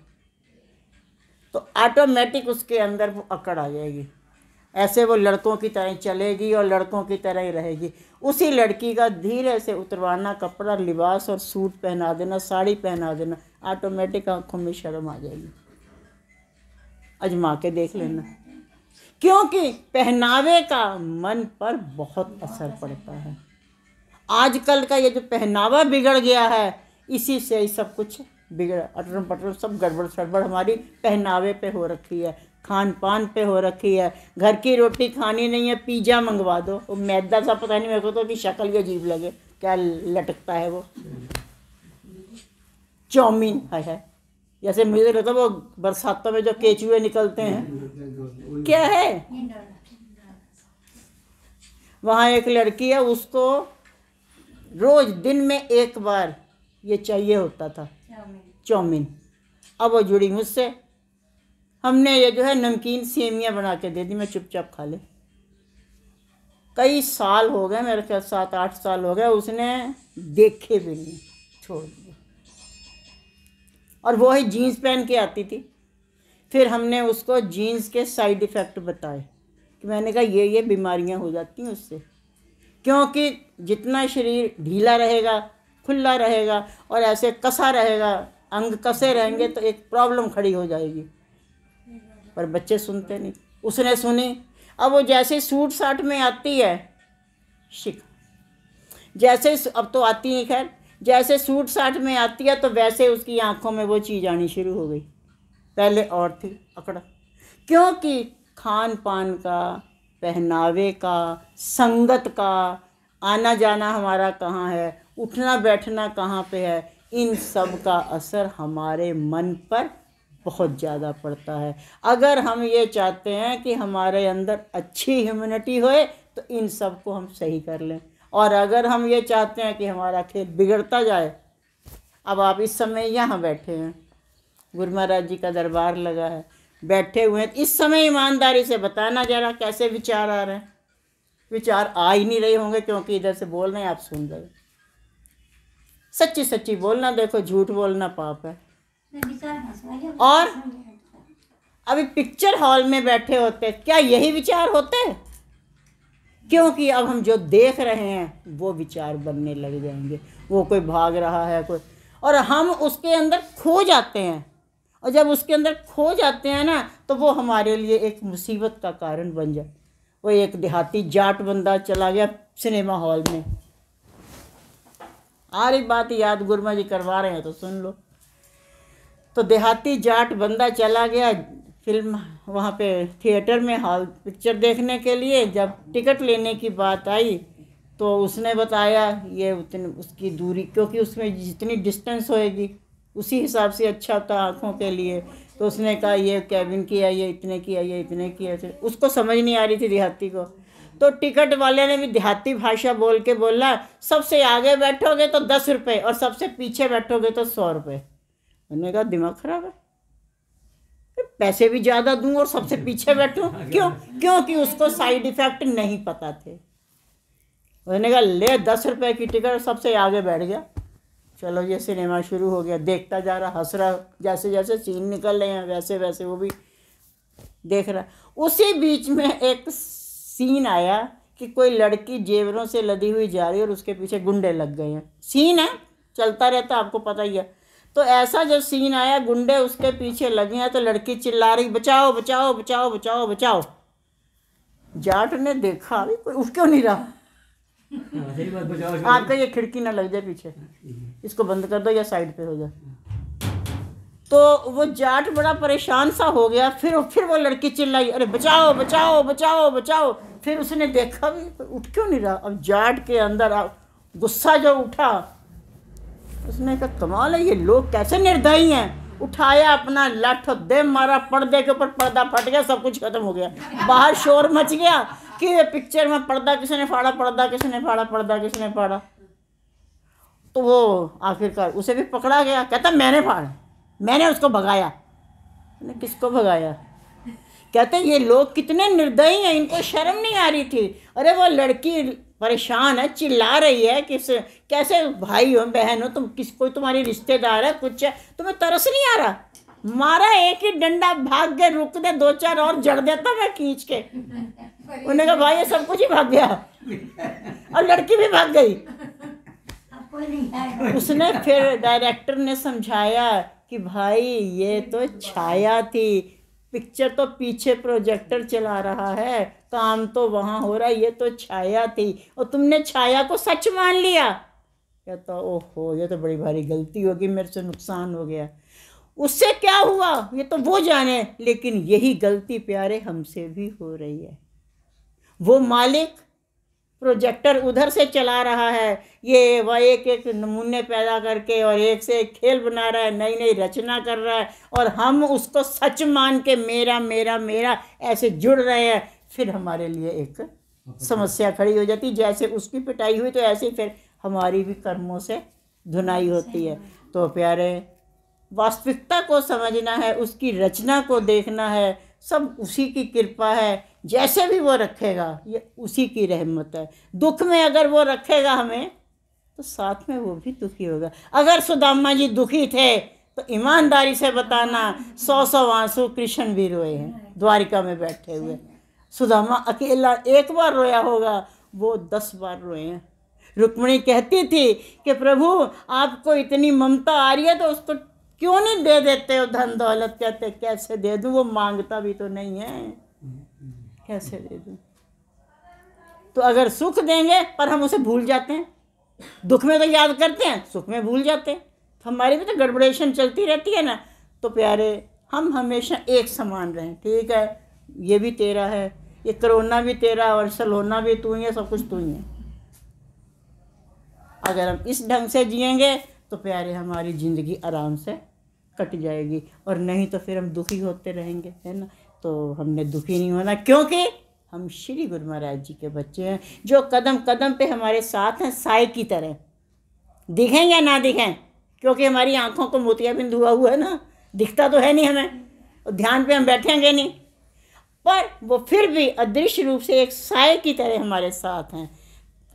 [SPEAKER 1] तो ऑटोमेटिक उसके अंदर वो अकड़ आ जाएगी, ऐसे वो लड़कों की तरह चलेगी और लड़कों की तरह ही रहेगी। उसी लड़की का धीरे से उतरवाना, कपड़ा लिबास और सूट पहना देना, साड़ी पहना देना, ऑटोमेटिक आंखों में शर्म आ जाएगी। आजमा के देख लेना, क्योंकि पहनावे का मन पर बहुत असर पड़ता है। आजकल का ये जो पहनावा बिगड़ गया है, इसी से ही सब कुछ बिगड़, अटरम पटरम सब गड़बड़ सड़बड़ हमारी पहनावे पे हो रखी है, खान पान पे हो रखी है। घर की रोटी खानी नहीं है, पिज़्ज़ा मंगवा दो, वो मैदा सा पता नहीं मेरे को तो कि शक्ल ही अजीब लगे, क्या लटकता है वो, चाउमीन है, जैसे मुझे लगता है वो बरसातों में जो केचुए निकलते हैं, क्या है। वहाँ एक लड़की है, उसको रोज दिन में एक बार ये चाहिए होता था, चाउमीन। अब वो जुड़ी मुझसे, हमने ये जो है नमकीन सेमियाँ बना के दे दी, मैं चुपचाप खा ले। कई साल हो गए, मेरे ख्याल 7-8 साल हो गए, उसने देखे भी नहीं, छोड़ दिए। और वो ही जीन्स पहन के आती थी। फिर हमने उसको जीन्स के साइड इफ़ेक्ट बताए कि मैंने कहा ये बीमारियां हो जाती हैं उससे, क्योंकि जितना शरीर ढीला रहेगा, खुला रहेगा और ऐसे कसा रहेगा, अंग कसे रहेंगे तो एक प्रॉब्लम खड़ी हो जाएगी। पर बच्चे सुनते नहीं। उसने सुनी। अब वो जैसे सूट साट में आती है शिक, जैसे अब तो आती नहीं खैर, जैसे सूट साट में आती है तो वैसे उसकी आंखों में वो चीज़ आनी शुरू हो गई। पहले और थी अकड़ा, क्योंकि खान पान का, पहनावे का, संगत का, आना जाना हमारा कहाँ है, उठना बैठना कहाँ पे है, इन सब का असर हमारे मन पर बहुत ज़्यादा पड़ता है। अगर हम ये चाहते हैं कि हमारे अंदर अच्छी ह्यूमैनिटी होए तो इन सब को हम सही कर लें, और अगर हम ये चाहते हैं कि हमारा खेल बिगड़ता जाए। अब आप इस समय यहाँ बैठे हैं, गुरु महाराज जी का दरबार लगा है, बैठे हुए हैं, इस समय ईमानदारी से बताना जरा कैसे विचार आ रहे हैं। विचार आ ही नहीं रहे होंगे क्योंकि इधर से बोल रहे हैं, आप सुन रहे हैं। सच्ची सच्ची बोलना, देखो झूठ बोलना पाप है। और अभी पिक्चर हॉल में बैठे होते, क्या यही विचार होते? क्योंकि अब हम जो देख रहे हैं वो विचार बनने लग जाएंगे। वो कोई भाग रहा है कोई, और हम उसके अंदर खो जाते हैं। और जब उसके अंदर खो जाते हैं ना, तो वो हमारे लिए एक मुसीबत का कारण बन जाए। वो एक देहाती जाट बंदा चला गया सिनेमा हॉल में, आ रही बात याद, गुरमा जी करवा रहे हैं तो सुन लो। तो देहाती जाट बंदा चला गया फिल्म वहाँ पे थिएटर में, हॉल पिक्चर देखने के लिए। जब टिकट लेने की बात आई तो उसने बताया ये उतनी उसकी दूरी, क्योंकि उसमें जितनी डिस्टेंस होएगी उसी हिसाब से अच्छा होता आँखों के लिए। तो उसने कहा ये कैबिन की है, ये इतने की है, ये इतने की है। उसको समझ नहीं आ रही थी देहाती को। तो टिकट वाले ने भी देहाती भाषा बोल के बोला, सबसे आगे बैठोगे तो 10 रुपये और सबसे पीछे बैठोगे तो 100 रुपये। मैंने कहा दिमाग खराब है, पैसे भी ज़्यादा दूँ और सबसे पीछे बैठूँ क्यों? क्योंकि उसको साइड इफ़ेक्ट नहीं पता थे। उसने कहा ले 10 रुपये की टिकट, सबसे आगे बैठ गया। चलो ये सिनेमा शुरू हो गया, देखता जा रहा, हंस रहा, जैसे जैसे सीन निकल रहे हैं वैसे वैसे वो भी देख रहा। उसी बीच में एक सीन आया कि कोई लड़की जेवरों से लदी हुई जा रही है और उसके पीछे गुंडे लग गए हैं। सीन है, चलता रहता, आपको पता ही है। तो ऐसा जब सीन आया, गुंडे उसके पीछे लगे हैं, तो लड़की चिल्ला रही बचाओ बचाओ बचाओ बचाओ बचाओ। जाट ने देखा अभी कोई उठ क्यों नहीं रहा, आपका ये खिड़की ना लग जाए पीछे, इसको बंद कर दो या साइड पे हो जाए। तो वो जाट बड़ा परेशान सा हो गया। फिर वो लड़की चिल्लाई अरे बचाओ बचाओ बचाओ बचाओ। फिर उसने देखा भी उठ क्यों नहीं रहा। अब जाट के अंदर गुस्सा जो उठा, उसने कहा कमाल है, ये लोग कैसे निर्दयी हैं। उठाया अपना लाठ दे मारा, पर्दे के ऊपर पर्दा फट गया, सब कुछ खत्म हो गया। बाहर शोर मच गया कि ये पिक्चर में पर्दा किसने फाड़ा, पर्दा किसने फाड़ा, पर्दा किसने फाड़ा। तो वो आखिरकार उसे भी पकड़ा गया, कहता मैंने फाड़ा, मैंने उसको भगाया। मैंने किसको भगाया? कहते ये लोग कितने निर्दयी हैं, इनको शर्म नहीं आ रही थी। अरे वो लड़की परेशान है, चिल्ला रही है कि कैसे भाई हो बहन हो तुम, किसको तुम्हारी रिश्तेदार है कुछ है, तुम्हें तरस नहीं आ रहा? मारा एक ही डंडा, भाग गए, रुक दे 2-4 और जड़ देता मैं खींच के। उन्होंने कहा भाई ये सब कुछ ही भाग गया और लड़की भी भाग गई। उसने फिर डायरेक्टर ने समझाया कि भाई ये तो छाया थी, पिक्चर तो पीछे प्रोजेक्टर चला रहा है, काम तो वहाँ हो रहा है, ये तो छाया थी और तुमने छाया को सच मान लिया। कहता ओहो ये तो बड़ी भारी गलती होगी, मेरे से नुकसान हो गया। उससे क्या हुआ ये तो वो जाने, लेकिन यही गलती प्यारे हमसे भी हो रही है। वो मालिक प्रोजेक्टर उधर से चला रहा है, ये वह एक एक नमूने पैदा करके और एक से एक खेल बना रहा है, नई नई रचना कर रहा है, और हम उसको सच मान के मेरा मेरा मेरा ऐसे जुड़ रहे हैं। फिर हमारे लिए एक समस्या खड़ी हो जाती, जैसे उसकी पिटाई हुई तो ऐसे ही फिर हमारी भी कर्मों से धुनाई होती है। तो प्यारे वास्तविकता को समझना है, उसकी रचना को देखना है, सब उसी की कृपा है। जैसे भी वो रखेगा ये उसी की रहमत है। दुख में अगर वो रखेगा हमें तो साथ में वो भी दुखी होगा। अगर सुदामा जी दुखी थे तो ईमानदारी से बताना 100 आंसू कृष्ण भी रोए हैं द्वारिका में बैठे हुए। सुदामा अकेला एक बार रोया होगा, वो 10 बार रोए हैं। रुक्मिणी कहती थी कि प्रभु आपको इतनी ममता आ रही है तो उसको क्यों नहीं दे देते हो धन दौलत। कहते कैसे दे दूँ, वो मांगता भी तो नहीं है, कैसे दे दूँ। तो अगर सुख देंगे पर हम उसे भूल जाते हैं, दुख में तो याद करते हैं, सुख में भूल जाते हैं, तो हमारी भी तो गड़बड़ेशन चलती रहती है ना। तो प्यारे हम हमेशा एक समान रहें। ठीक है, ये भी तेरा है, ये कोरोना भी तेरा, और सलोना भी तू ही है, सब कुछ तू ही है। अगर हम इस ढंग से जिएंगे तो प्यारे हमारी ज़िंदगी आराम से कट जाएगी, और नहीं तो फिर हम दुखी होते रहेंगे, है ना। तो हमने दुखी नहीं होना, क्योंकि हम श्री गुरु महाराज जी के बच्चे हैं, जो कदम कदम पे हमारे साथ हैं, साए की तरह। दिखें या ना दिखें, क्योंकि हमारी आंखों को मोतियाबिंद हुआ है ना, दिखता तो है नहीं हमें, और ध्यान पे हम बैठेंगे नहीं, पर वो फिर भी अदृश्य रूप से एक साए की तरह हमारे साथ हैं,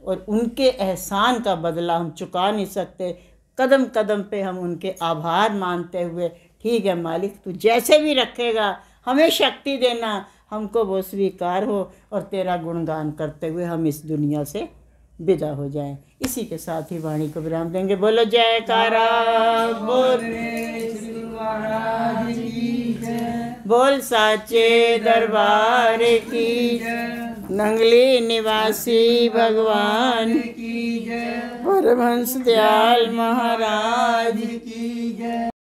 [SPEAKER 1] और उनके एहसान का बदला हम चुका नहीं सकते। कदम कदम पे हम उनके आभार मानते हुए, ठीक है मालिक तू जैसे भी रखेगा हमें शक्ति देना, हमको वो स्वीकार हो, और तेरा गुणगान करते हुए हम इस दुनिया से विदा हो जाएं। इसी के साथ ही वाणी को विराम देंगे। बोलो जयकारा बोल, बोल साचे दरबार की, नंगली निवासी भगवान की, परमहंस दयाल महाराज की जय।